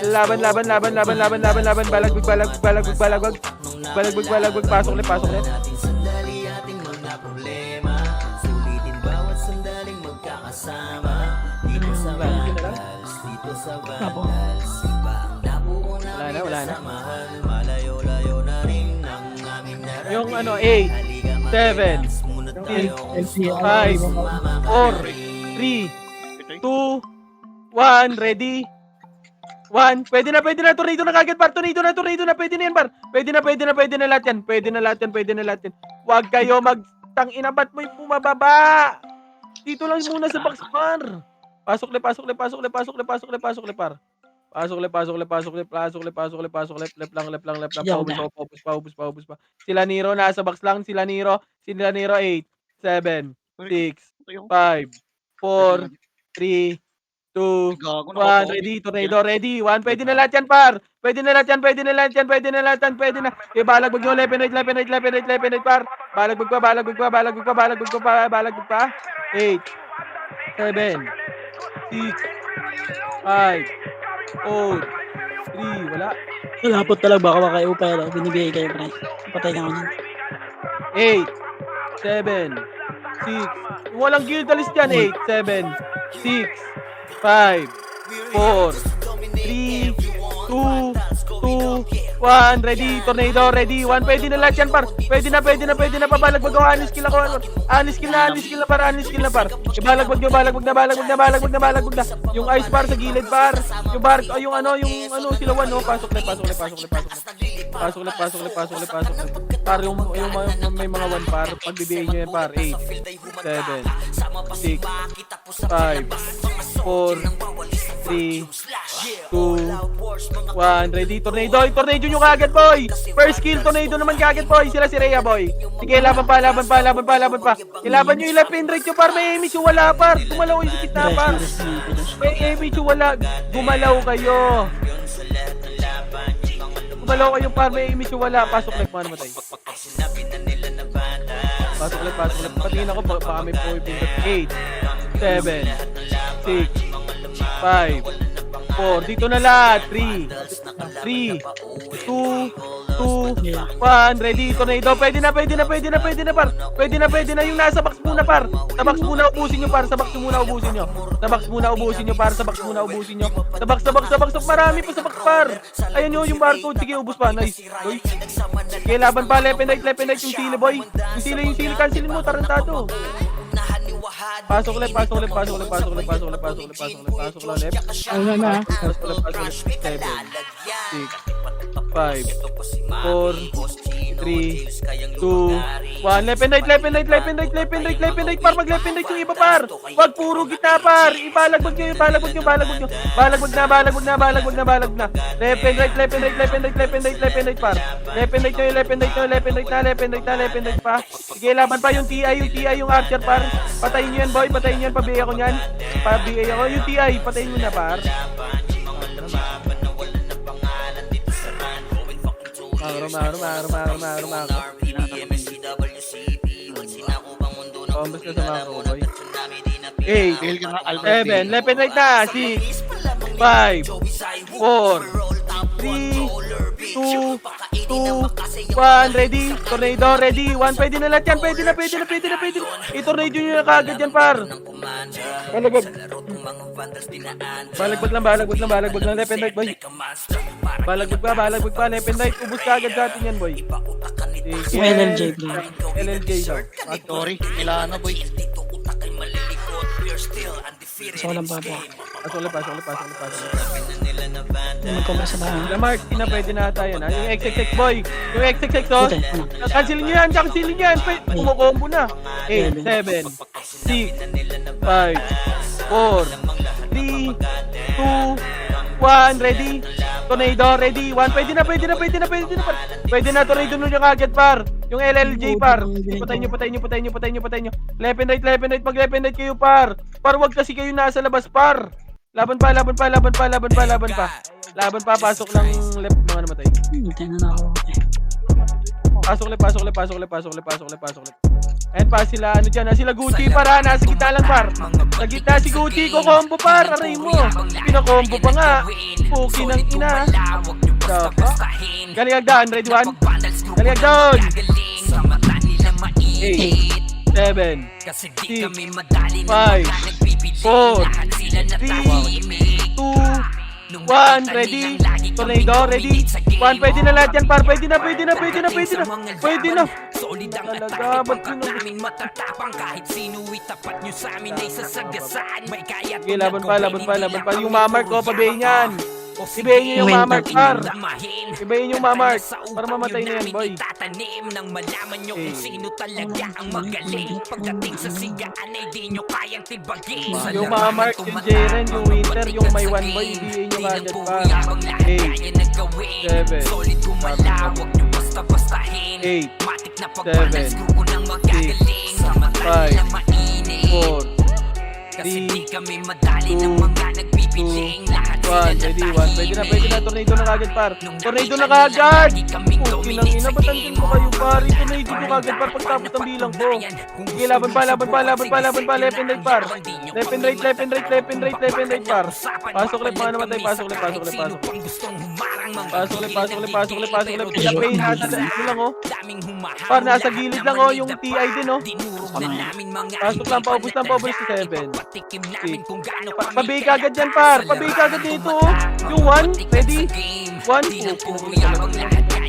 Laban. Balagbag. Pasok ulit. Wala na. Yung 8, 7, 6, 5, 4, 3, 2, 1, ready? 1, pwede na, tornado na kagad, par. Tornado na, pwede na yan, par. Pwede na lahat yan. Pwede na lahat yan. Huwag kayo tangina, ba't mo yung bumababa? Dito lang muna sa box, par. Pasok le, par. Pasok le, par. Left lang. Paubos pa. Sila Nero, nasa box lang. Sila Nero, 8, 7, 6, 5, 4, 3, 2, 1, ready, tornado, ready. 1, pwede na lahat yan, par. Pwede na. Okay, balagbag nyo, left and right, par. Balagbag pa. 8, 7, 6, 5, 4, 3, wala. Malapot talaga baka makayo pa yan. Binibigay kayo, pre. Patay na ako niyan. 8, 7, 6. Walang guild list dyan. 8, 7, 6, 5, 4, 3, 2, 1. Ready, tornado, ready. 1, pwede na lahat yan, par. Pwede na. Pabalagbag ako. Anis skill ako. Anis skill na, par. Balagbag na. Yung ice par sa gilid, par. Yung bar, yung silawan, no. Pasok ulit. Pasok ulit. Par, yung may mga 1 par. Pagbibigay nyo yan, par. 8, 7, 6, 5, 4, 3, 2, 1. Ready, tornado. Tornado nyo kagad, boy. First kill, tornado naman kagad, boy. Sila si Rhea, boy. Sige, laban pa. Ilaban nyo yung left and right nyo, par. May image yung wala, par. Gumalaw yung sikit na, par. May image yung wala. Gumalaw kayo, par. May image yung wala. Pasok ulit, mga namatay. Pasok ulit. Patingin ako, baka may pumipindot. 8, 7, 6, 5, 4. Dito na lahat. 3, 2, 1. Ready, tornado. Pwede na, par. Pwede na yung nasa box muna, par. Sa box muna ubusin nyo, par. Sa box muna ubusin nyo. Sa box. Marami pa sa box, par. Ayan nyo, yung barcode. Sige, ubus pa. Nice. Okay, laban pa. Left and right yung sili, boy. Yung sili. Cancelin mo, tarantado. Pasok ulit. Pasok ulit. Ano na? 7, 6, 5, 4, 3, 2, 1. Left and right. Par, mag-left and right yung iba, par. Wag puro gitna, par. Ibalagbag nyo. Balagbag na. Left and right, par. Left and right pa. Sige, laban pa yung TI, yung Archer, par. Patayin nyo yan, boy. Pabigay ako nyan. Yung TI, patayin nyo na, par. Combos na sa mga boy. 8, 7, left and right na. 6, 5, 4, 3, 2, 1. Ready, tornado, ready. 1, pwede na lahat yan. Pwede na. I-tornado nyo na kagad yan, par. Balagbag lang. Left and right, boy. Balagbag pa. Left and right. Ubus kagad sa atin yan, boy. Yung LLJ, bro. LLJ daw. Sorry, kailangan na boy. So, walang pa po. Pasok. Magkobra sa bahay. Lamark, pwede na tayo na. Yung XXX, boy. Yung XXX, oh. Cancelin nyo yan. Kumukombo na. 8, 7, 6, 5, 4, 3, 2, 1. Ready? Tornado, ready? 1, pwede na. Pwede na, tornado nyo kagad, par. Yung LLJ, par. Patayin nyo. Left and right. Pag left and right kayo, par. Par, wag kasi kayo nasa labas, par. Laban pa. Pasok ng left, mga namatay. Hintay na ako. Pasok ulit. Ayan pa sila, sila Gucci, para. Nasa gitna lang, par. Sa gitna si Gucci, ko-combo, par. Aray mo. Pinakombo pa nga. Puki ng ina. Dapa. Galigagdaan, ready 1. Galigagdaan. 8, 7, 6, 5, 4, 3, 2, 1. Ready? Tornado, ready? 1, pwede na lahat yan, par. Pwede na. Talaga, ba't yun? Sige, laban pa. Yung mamark ko, pabayin yan. Ibayin nyo yung mamark, par. Ibayin yung mamark. Para mamatay na yan, boy. Yung mamark, yung Jaren, yung Winter, yung may 1 boy, ibayin nyo kagad, par. 8, 7, 1. Ready, 1. Pwede na. Tornado na kagad, par. Tornado na kagad. Puki ng ina. Ba't andun ko kayo, par? Tornado na kagad, par. Pagtapos ng bilang ko. Sige, laban pa. Left and right, par. Left and right, par. Pasok ulit, mga namatay. Pasok ulit. Pasok ulit. Sila Pain, nasa ano lang oh. Par, nasa gilid lang oh, yung TI din oh. Pasok lang, paubos sa 7. Pabay ka agad yan, par. Pabay ka agad dito oh. Yung 1, ready? 1, 2.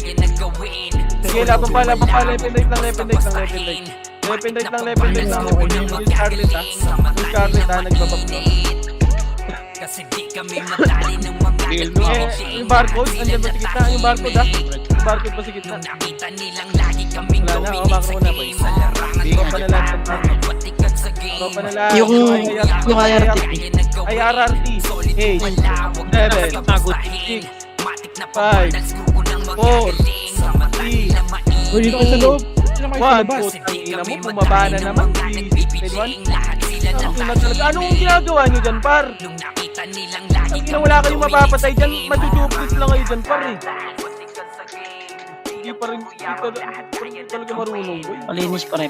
Sige, laban pa. Left and right lang. Yung Scarlet ha, nagbabag mo. Yung barcode, andyan ba sa gitna? Yung barcode ha? Yung barcode pa sa gitna. Wala na, makro na boy. Ikaw pa na lang. Yung IRT. IRRT. 8, 7, 6, 5, 4, 3, Uy, dito kayo sa loob. Sino kayo sa 1. labas? Putang ina mo, bumaba na naman. Anong ginagawa nyo dyan, par? Ang ina, wala kayong mapapatay dyan. Matutupit lang kayo dyan, par eh. Hindi pa rin talaga marunong, boy.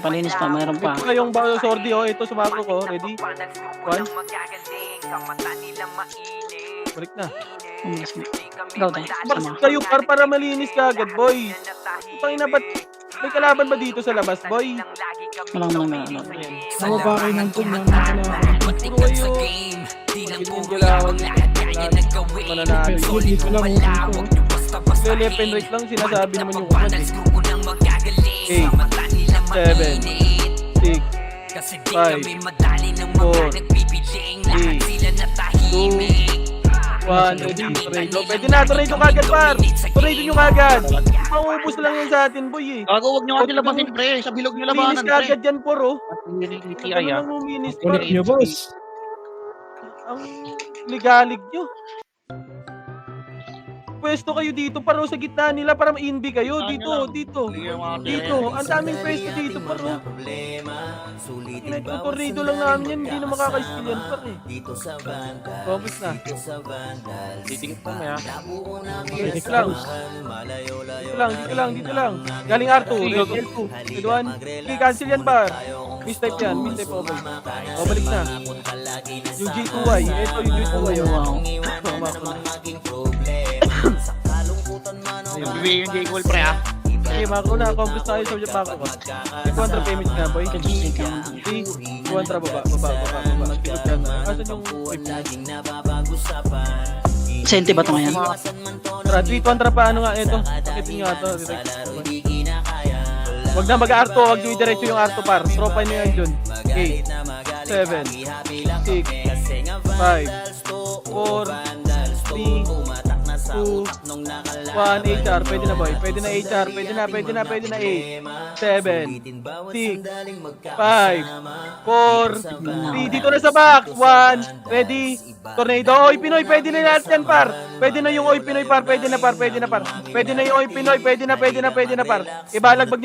Palinis pa, mayroon pa. Ito yung sordi oh. Ito sumakro ko. Ready? 1. Balik na. Ikaw tayo, Bakit sama. kayo par para malinis ka agad, boy? Pangina, ba't may kalaban ba dito sa labas, boy? Walang mga ano. Nababa kayo ng tun ng mga Puro kayo. Magiging yung galawan nyo. Mananalo. Yun, dito lang oh, dito. Left and right lang, sinasabi naman yung kuman eh. 8, 7, 6, 5, 4, 3, 2, 1, ready, tornado. Pwede na, tornado kagad, par. Tornado nyo kagad. Maubos lang yan sa atin, boy eh. Gago, huwag nyo nga labanin, pre. Sa bilog nyo Linis labanan, pre. kagad yan, por oh. Yung TI Ano ah. lang luminis, par. Ulit nyo, boss. Ang ligalig nyo. Pwesto kayo dito, paro sa gitna nila para ma-inbi kayo. Dito. Ang daming pwesto dito, paro. Tornado lang namin yan, hindi na makaka-skill yan, par eh. Focus na. Titigit mo ya. Dito lang. Galing R2, L2, L1. Okay, cancel yan, par. Mistype yan, mistype over. O, balik na. Yung G2Y, ito yung G2Y. Wow. Bibigay yung J-Goal pre ah. Okay, makro na. Accomplish tayo sa makro ko. May 200 payments nga, boy. 3, 200 baba. Nagpilot yan. Asan yung Sente ba ito ngayon? Tara, 300 pa ano nga. Ito, pakitin nyo nga ito. Wag na mag-R2, wag nyo i-diretso yung R2 par. Tropa nyo yan dun. 8, 7, 6, 5, 4, 3, 2, 1, HR, pwede na boy, pwede na HR, pwede na 8, 7, 6, 5, 4, 3, dito na sa box, 1, ready, tornado, Oy Pinoy, pwede na lahat yan par, pwede na yung Oy Pinoy par, pwede na par, pwede na yung Oy Pinoy, pwede na par, balagbag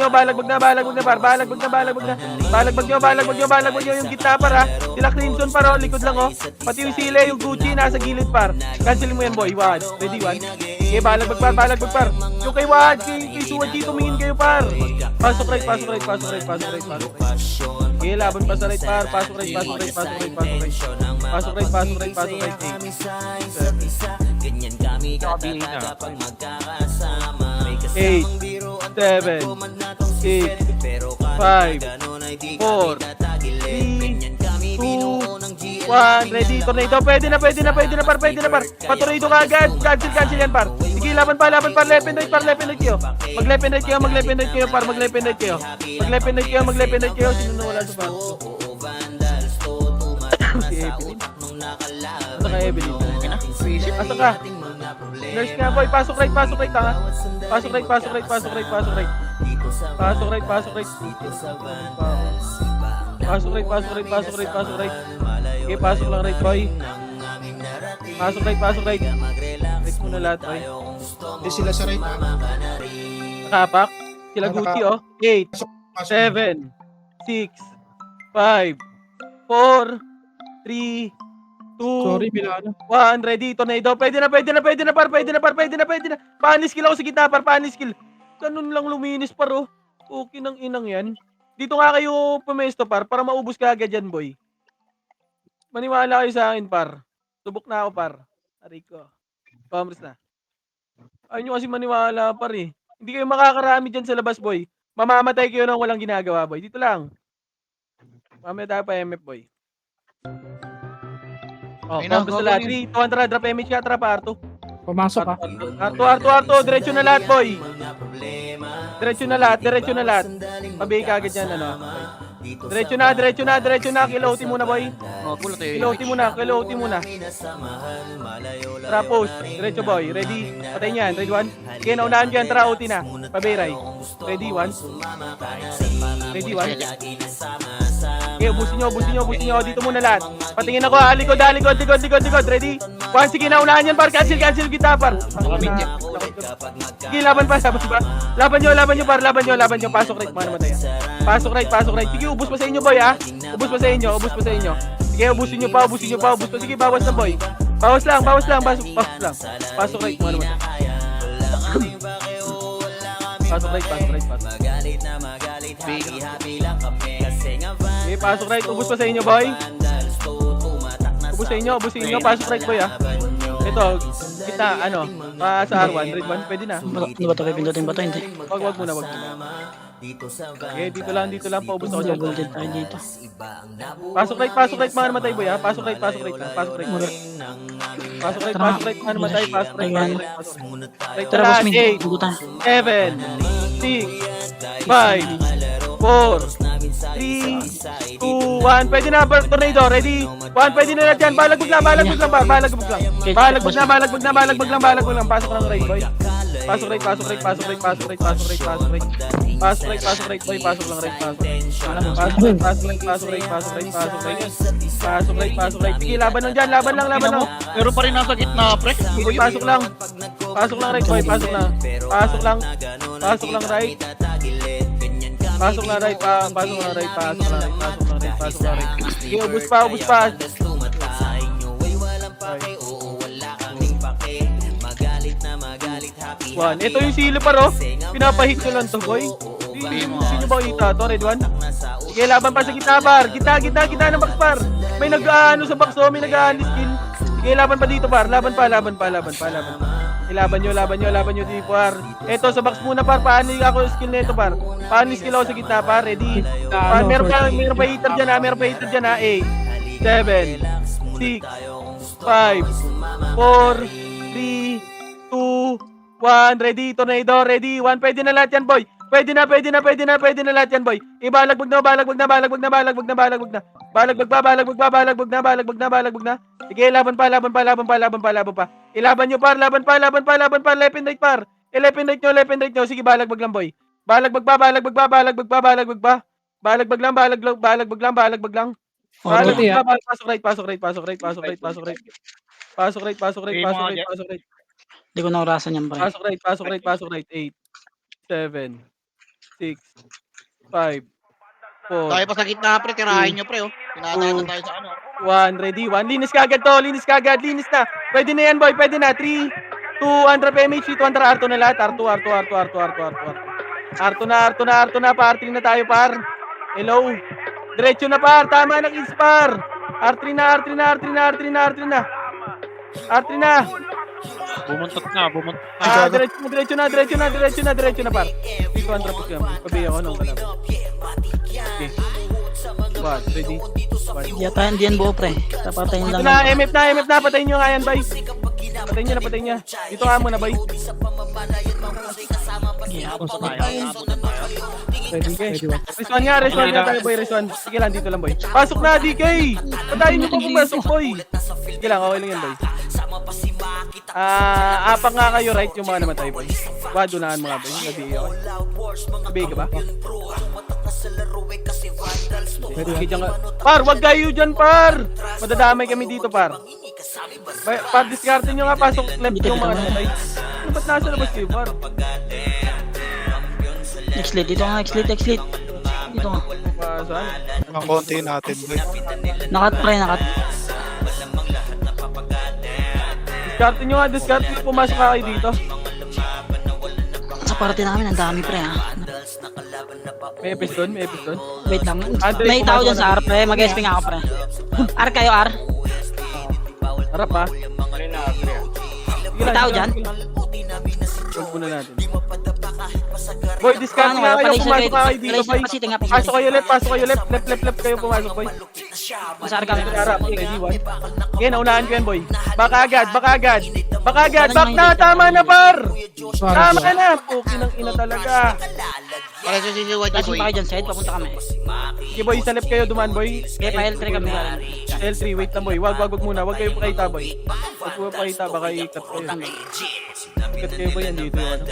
nyo yung gitna par ha, sila Crimson par oh, likod lang oh, pati yung sila, yung Gucci, nasa gilid par, cancel mo yan boy, 1, ready 1, okay, balagbag par, yung kay Wad, kay Suwaji, tumingin kayo par, pasok right, okay, laban pa sa right par, pasok right, 8, 7, 6, 5, 4, 3, 2, 1, ready, tornado, pwede na par, patornado ka agad, cancel yan par, sige, laban pa, left and right kayo, mag-left and right kayo, sino na wala sa par, si Evelyn, asa ka Evelyn, asa ka, nurse nga boy, pasok right, ha, pasok right, okay, pasok lang right boy, pasok right, right mo na lahat boy, Hindi sila sa right, ha? nakapak, sila Gucci oh, 8, 7, 6, 5, 4, 3, 2, Sorry, Milano. 1, ready, tornado, pwede na par, panis skill ako sa gitna par, ganun lang luminis par oh, okay ng inang yan, dito nga kayo pumesto par, para maubos ka agad yan boy, maniwala kayo sa akin par, subok na ako par, aray ko, commerce na. Ayaw nyo kasi maniwala par eh. Hindi kayo makakarami dyan sa labas boy. Mamamatay kayo nang walang ginagawa boy. Dito lang. Mamaya tayo pa MF boy. Oh, Ayun na, combo go, sa lahat. go, 3, 200, drop image ka, trap Arto. Pumasok ha. Arto, diretso na lahat boy. Diretso na lahat. Pabay ka agad yan ano. Diretso na, kiloti muna boy. Kiloti muna. Tara push, diretso boy, ready? Patay niyan, ready 1. Okay, naunahan dyan, tara OT na. Paberay. Ready 1. Ready 1. Okay, ubusin nyo, dito muna lahat. Patingin ako, likod. Ready? 1, sige, naunahan yan par, cancel kita par. Sige, laban pa. Laban nyo par, pasok right, mana matay. Pasok right. Sige, ubus pa sa inyo boy ha. Ubus pa sa inyo. Sige, ubusin nyo pa. Sige, bawas lang boy. Bawas lang. Pasok right, mana matay. Pasok right. Okay, pasok right, ubus pa sa inyo boy. Ubus sa inyo, pasok right boy ha. Ito, kita, sa R1, red 1, pwede na. Hindi ba ito pipindutin ba ito? Hindi. Wag muna. Okay, dito lang, paubos ako dyan. Golden tayo dito. Pasok right, mga namatay boy ha. Pasok right. Pasok right, mga namatay. Right, Tara, boss, min. 8, Pindutan. 7, 6, 5, 4, 3, 2, 1. Pwede na, tornado, ready? 1, pwede na lahat yan. Balagbog lang. Balagbog lang. Pasok lang right, boy. Pasok right, boy. Pasok lang right. Sige, laban lang dyan. Laban lang. Pero pa rin nasa gitna, pre. Pasok lang right, boy. Pasok lang right. Pasok lang right. Sige, ubus pa. One. Ito yung silo paro. Pinapahit ko lang to, boy. Hindi nyo ba kita to, red 1? Sige, laban pa sa gitna, par. Gitna ng box, par. May nag-ano sa box, may nag-ano skill. Sige, laban pa dito, par. Laban pa. Ilaban nyo dito, par. Ito, sa box muna, par. Paano ako skill nito, par? Paano skill ako sa gitna, par? Ready? Meron pa hitter dyan, ha? 8, 7, 6, 5, 4, 3, 2, 1. Ready? Tornado, ready? 1. Pwede na lahat yan, boy. Pwede na lahat yan, boy. Balagbog na. Sige, laban pa. Ilaban nyo, par. Laban pa. Left and right, par. Left and right nyo. Sige, balagbog lang, boy. Balagbog pa. Balagbog lang. Pasok right. Hindi ko naurasan yan, pre. Pasok right. 8, 7, 6, 5, 4, Tayo pa sa gitna, pre. Tirahin nyo, pre. Tinadaan na tayo sa ano. 1. Ready? 1. Linis ka agad to. Linis na. Pwede na yan, boy. 3, 2, 1, PMH. 2, Arto na lahat. Arto na. Par 3 na tayo, par. Hello. Diretso na, par. Tama ng inspire. R3 na. Bumuntot na. Diretso na, par. Dito ang trapos ka. Pabiya ko nung kalab. Okay. What? Ready? Hindi yan buo, pre. Tapatayin Dito lang. na, MF na. Patayin nyo nga yan, bay. Patayin niya. Dito ka muna, bay. Reswan nga tayo, boy. Sige lang, dito lang, boy. Pasok na, DK! Patayin nyo pa pumasok, boy. Sige lang, okay lang yan, boy. Apak nga kayo, right, yung mga namatay, boy. Wadunahan mga, boy. Sabi ka ba? Par, wag kayo dyan, par! Madadamay kami dito, par. Par, discarte nyo nga, pasok left yung mga namatay. Ba't nasa labas kayo, par? X-lit. Dito nga, X-lit. Dito nga. Saan? Ang konti natin, boy. Nakat, pre. Discarte nyo, pumasok ka kayo dito. Sa party namin, ang dami, pre, ha. May episode. Wait lang. May tao dyan sa R, pre. Mag-SP nga ako, pre. R kayo, R. Harap, ha? May tao dyan. Huwag muna natin. Boy, discount nga kayo, pumasok nga kayo dito, boy. Pasok kayo left, left kayo pumasok, boy. Masar kami. Harap, ready, one. Ngayon, naunahan ko yan, boy. Baka agad. Back na, tama na, par. Tama na. Pukin ng ina talaga. Para sa sisiwad niya, Kasi boy. pa kayo dyan, side, papunta kami. Okay, boy, sa left kayo, dumaan, boy. Kaya pa L3 kami. L3, wait lang, boy. Wag muna. Wag kayo pakita, boy. Wag mo pakita, baka ikat kayo. Ikat kayo, boy, yan dito yung ano.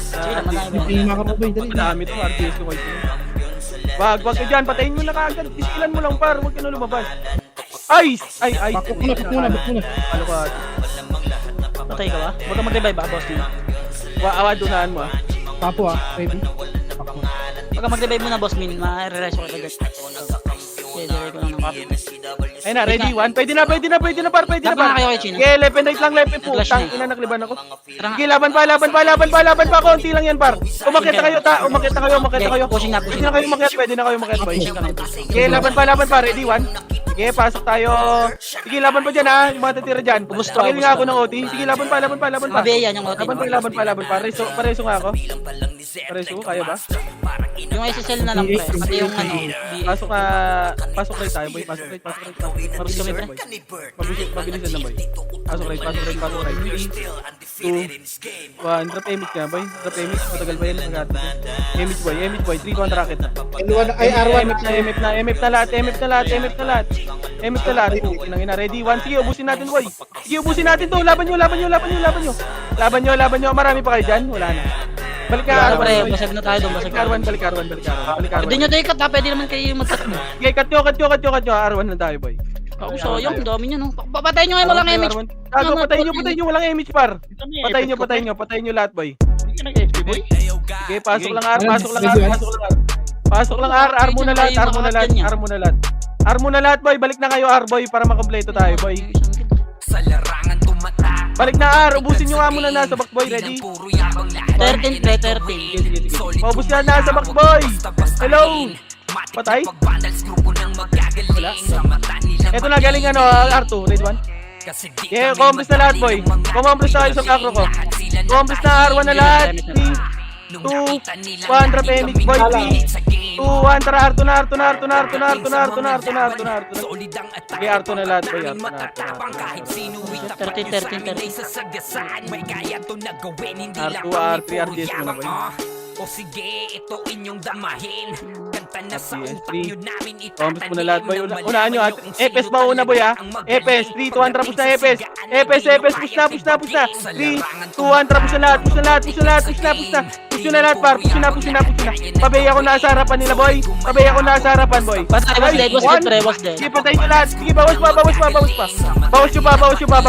Sige lang, madami ba? Tingin ka mo ba? Dali. Madami to, RPS ko kayo. Wag ka dyan, patayin mo na kaagad. Tisilan mo lang, par. Huwag ka na lumabas. Ay! Back muna. Ano ka? Patay ka ba? Huwag ka mag-revive ba, boss nila? Awad, unahan mo, ah. Tapo ready? Huwag ka mag-revive muna, boss min. Ma-re-reso ka agad. Okay, direct ko lang ng copy. Ayun na, ready, one. Pwede na, par. Pwede na, Tama par. na kayo kay Chino. Okay, left and right lang, left and po. Flash Tang na. ina, nagliban ako. Tara nga. Sige, laban pa. Konti lang yan, par. Umakit na kayo. Pushing na. Pwede na kayo umakyat, boy. Pushing kami. Sige, laban pa. Ready, one. Sige, pasok tayo. Sige, laban pa dyan, ha. Yung mga tatira dyan. Ubus to, Pakil ubus nga to. ako ng OT. Sige, laban pa. Mabiya yan yung outing. Laban pa. Pareso nga ako. Pareso, kaya ba? Yung SSL na lang, pre. Pati yung ano. Pasok right tayo, boy. Pasok right. Marus kami, pre. Mabilisan lang, boy. Pasok right. 3, 2, 1. Drop emit nga, boy. Matagal ba yan? Emit, boy. 3, 2, 1, rocket na. L1 ay R1. Emit na lahat. Kinang ina, ready, 1. Sige, ubusin natin, boy. To. Laban nyo. Marami pa kayo dyan? Wala na. Balik ka, Wala, R1. pre. boy. Basag na tayo doon. Basag na. Balik R1. Pwede nyo tayo ikat ha. Pwede naman kayo mag-cut mo. Okay, cut nyo. R1 lang tayo, boy. Ako sayang. Ang dami nyo, no? Papatayin nyo ngayon walang image. Gago, patayin nyo, walang image, par. Patayin nyo lahat, boy. Okay, pasok lang R. Pasok lang R muna lahat, boy. Balik na kayo, R, boy, para makompleto tayo, boy. Sa larangan tumatak. Balik na, R. Ubusin nyo nga muna nasa back, boy. Ready? 13, pre. 13. Maubos na nasa back, boy. Hello. Patay? Wala. Ito na, galing ano, R2. Ready, 1. Yeah, compress na lahat, boy. Compress na kayo sa kakro ko. Compress na R1 na lahat. 3, 2, 1, drop image, boy. 3, 2, 1, tara, R2 na. Okay, R2 na lahat, boy. R2 na. 13. R2, R3, RDS mo na, boy. O sige, ito inyong damahin. Kanta na sa utak nyo namin Compress mo na lahat, boy. Unaan nyo, ha. Epes ba una, boy, ha? Epes, 3, 2, 1, trapos na, Epes. Push na. 3, 2, 1, trapos na lahat. Push na lahat, par. Push na. Pabay ako na sa harapan nila, boy. Boy. Patay, was dead. Was dead. Sige, patay nyo lahat. Sige, bawas pa. Bawas nyo pa.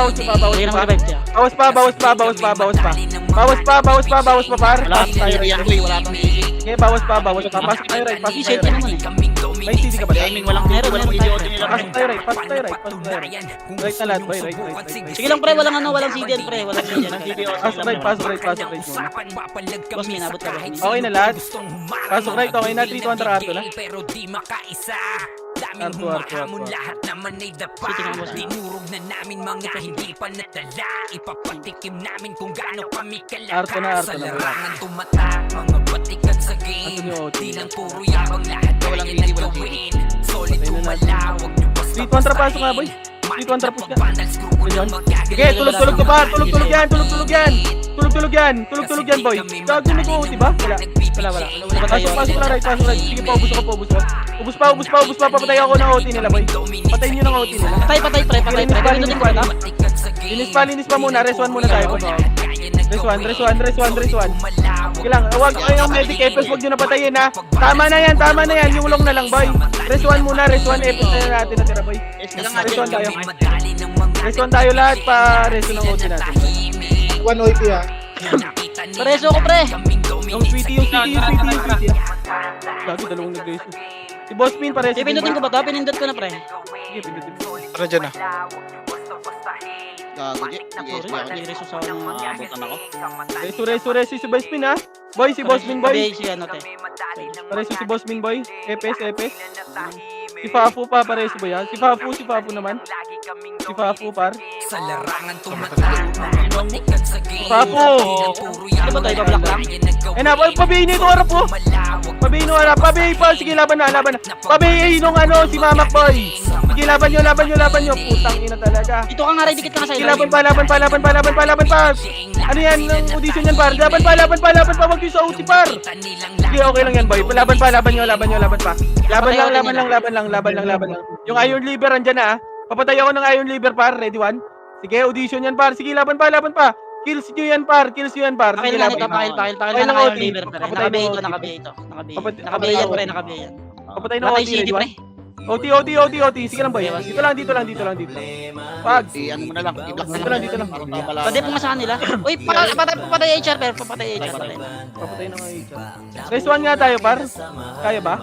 Par. Wala kang tayo yan, boy. Wala kang Okay, bawas pa. Pasok tayo right. Easy naman eh. May CD ka ba? timing. Walang idiot nila. Pasok tayo right. Right na lahat, boy. Right. Sige lang, pre. Walang CDN, pre. Walang CDN. Pasok right muna. Boss, may inabot ka ba? Okay na lahat. Pasok right, okay na. 3, 2, 1, tara, R2 na. Pero di makaisa. Daming R2. humahamon, lahat naman ay dapa. Dinurog na namin mga hindi pa natala. Ipapatikim namin kung gaano kami kalaka. R2 na. Sa larangan tumatak, mga batikan sa game. Di lang puro yabang, lahat kaya nagawin. Solid kumala, wag nyo basta 3, 2, 1, tara, pasok nga, boy. 3, 2, 1, tara, push na. Sige, tulog to, par. Tulog yan, boy. Gago nag-OT ba? Wala. Pasok lang right. Sige pa, ubus pa. Papatay ako ng OT nila, boy. Patayin nyo ng OT nila. Patay, pre. Pinutin ko na. Linis pa muna. Res 1 muna tayo. Res 1. Sige lang, huwag yung medic Epes, huwag nyo na patayin, ha. Tama na yan. Yung long na lang, boy. Res 1 muna, Res 1 Epes na natin natira, boy. Res 1 tayo. Res 1 tayo lahat pa res 1 ng OT natin. 1 OP ha. Pareso ko, pre. Yung sweetie. Lagi dalawang nag-race. Si Boss Min pares. Pinutin ko ba ito? Pinindot ko na, pre. Sige, pindutin mo. Tara dyan na. Gago, Jay. Nag-ESP ako. Reso sa mga abutan ako. Reso si Boss Min, ha. Boy, si Boss Min, boy. Pareso si ano, te. Pareso si Boss Min, boy. Epes. Si Fafu pa pareso, boy, ha. Si Fafu naman. Si Papo, par. Sa larangan tumatak, mga batikan sa game. Papo! Puro Ano ba tayo, bablock lang? Eh na, pabihin nito harap po. Pabihin nyo harap. Pabihin pa. Sige, laban na, laban na. Pabihin nung ano, si Mamak Boy. Sige, laban nyo. Putang ina talaga. Dito ka nga, ready dikit ka nga sa Sige, ilo. laban pa. Ano yan, ng audition yan, par. Laban pa. Wag yung sa uti, par. Sige, okay lang yan, boy. Laban pa. Laban pa. Laban lang. Yung Iron Liver, andyan na, ah. Papatay ako ng Iron Liver, par. Ready, one? Sige, audition yan, par. Sige, laban pa. Kills nyo yan, par. Sige, Pakil nga laban. nito, pakil Pakil na ng kayo OT. liver pre. Papatay ng OT. Nakabiya ito. Papatay- Nakabiya yan papatay pre, ng nakabiya yan. Papatay ng Patay OT, si ready, G pre. one? OT. Sige lang, boy. Dito lang. Pag. Ano mo na lang, i-block mo Dito lang. Para mabala. Pwede po nga sa kanila. Uy, papatay HR pre. Papatay HR pre. Papatay na nga ito. Race 1 nga tayo, par. Kaya ba?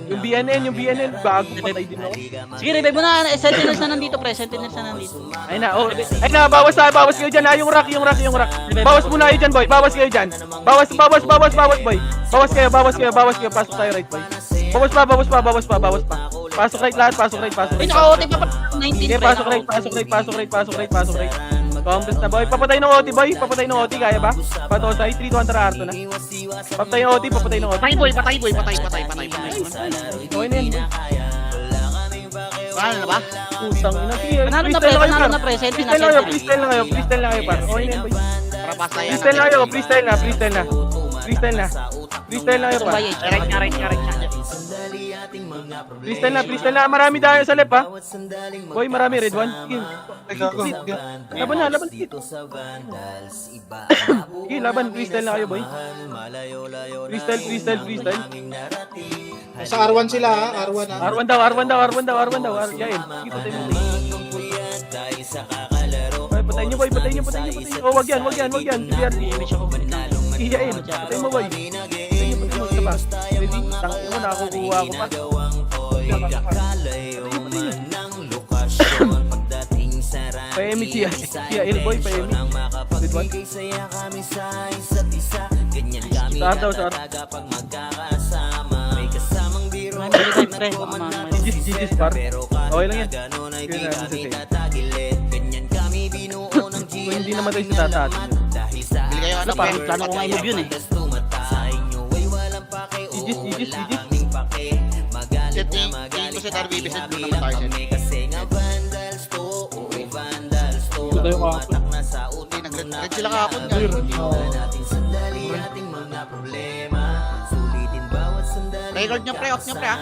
Yung BNN, bago patay din ako. Sige, revive mo na. Sentinels na nandito pre. Sentinels na nandito. Ay na, bawas kayo dyan, ha. Yung rack. Bawas muna kayo dyan, boy. Bawas kayo dyan. Bawas, boy. Bawas kayo. Pasok tayo right, boy. Bawas pa. Pasok right lahat, pasok right. Uy, naka-OT pa pa. 19 Sige, pre. pasok right. Complex na, boy. Papatay ng OT, boy. Kaya ba? Patosay, 3 to Hunter Arto na. Papatay ng OT. Patay boy. Okay na yan, boy. Paano na ba? Putang ina. Sige, Panalo na pre. freestyle na kayo, freestyle na kayo, par. Okay na yan, boy. Para pass na yan. Freestyle na kayo, freestyle na. Freestyle na kayo, par. Tumbay HR. Freestyle na. Marami tayo sa left, ha. Boy, marami, red one. Sige. Laban na. Sige, laban. Freestyle na kayo, boy. Freestyle. Sa R1 sila ha, R1 ha. R1 daw. Yain. Sige, patay mo. Boy, patay niyo, boy. Oh, wag yan. CRT. Sige, yain. Patay mo, boy. Patay niyo. Isa pa. Ready? Tangin mo, nakakukuha ko pa. Pa-emit siya. Boy, pa-emit. Red one. Start daw. GG's par. Okay lang yan. Yun na, kung hindi namatay si Tata. Bili kayo ano, Parang pre? plano ko nga i-move yun eh. GG's. Set ko set RBB set blue naman tayo set. Ito tayo ka. Hindi, nag-red sila kahapon nga. Record nyo pre, off nyo pre ha.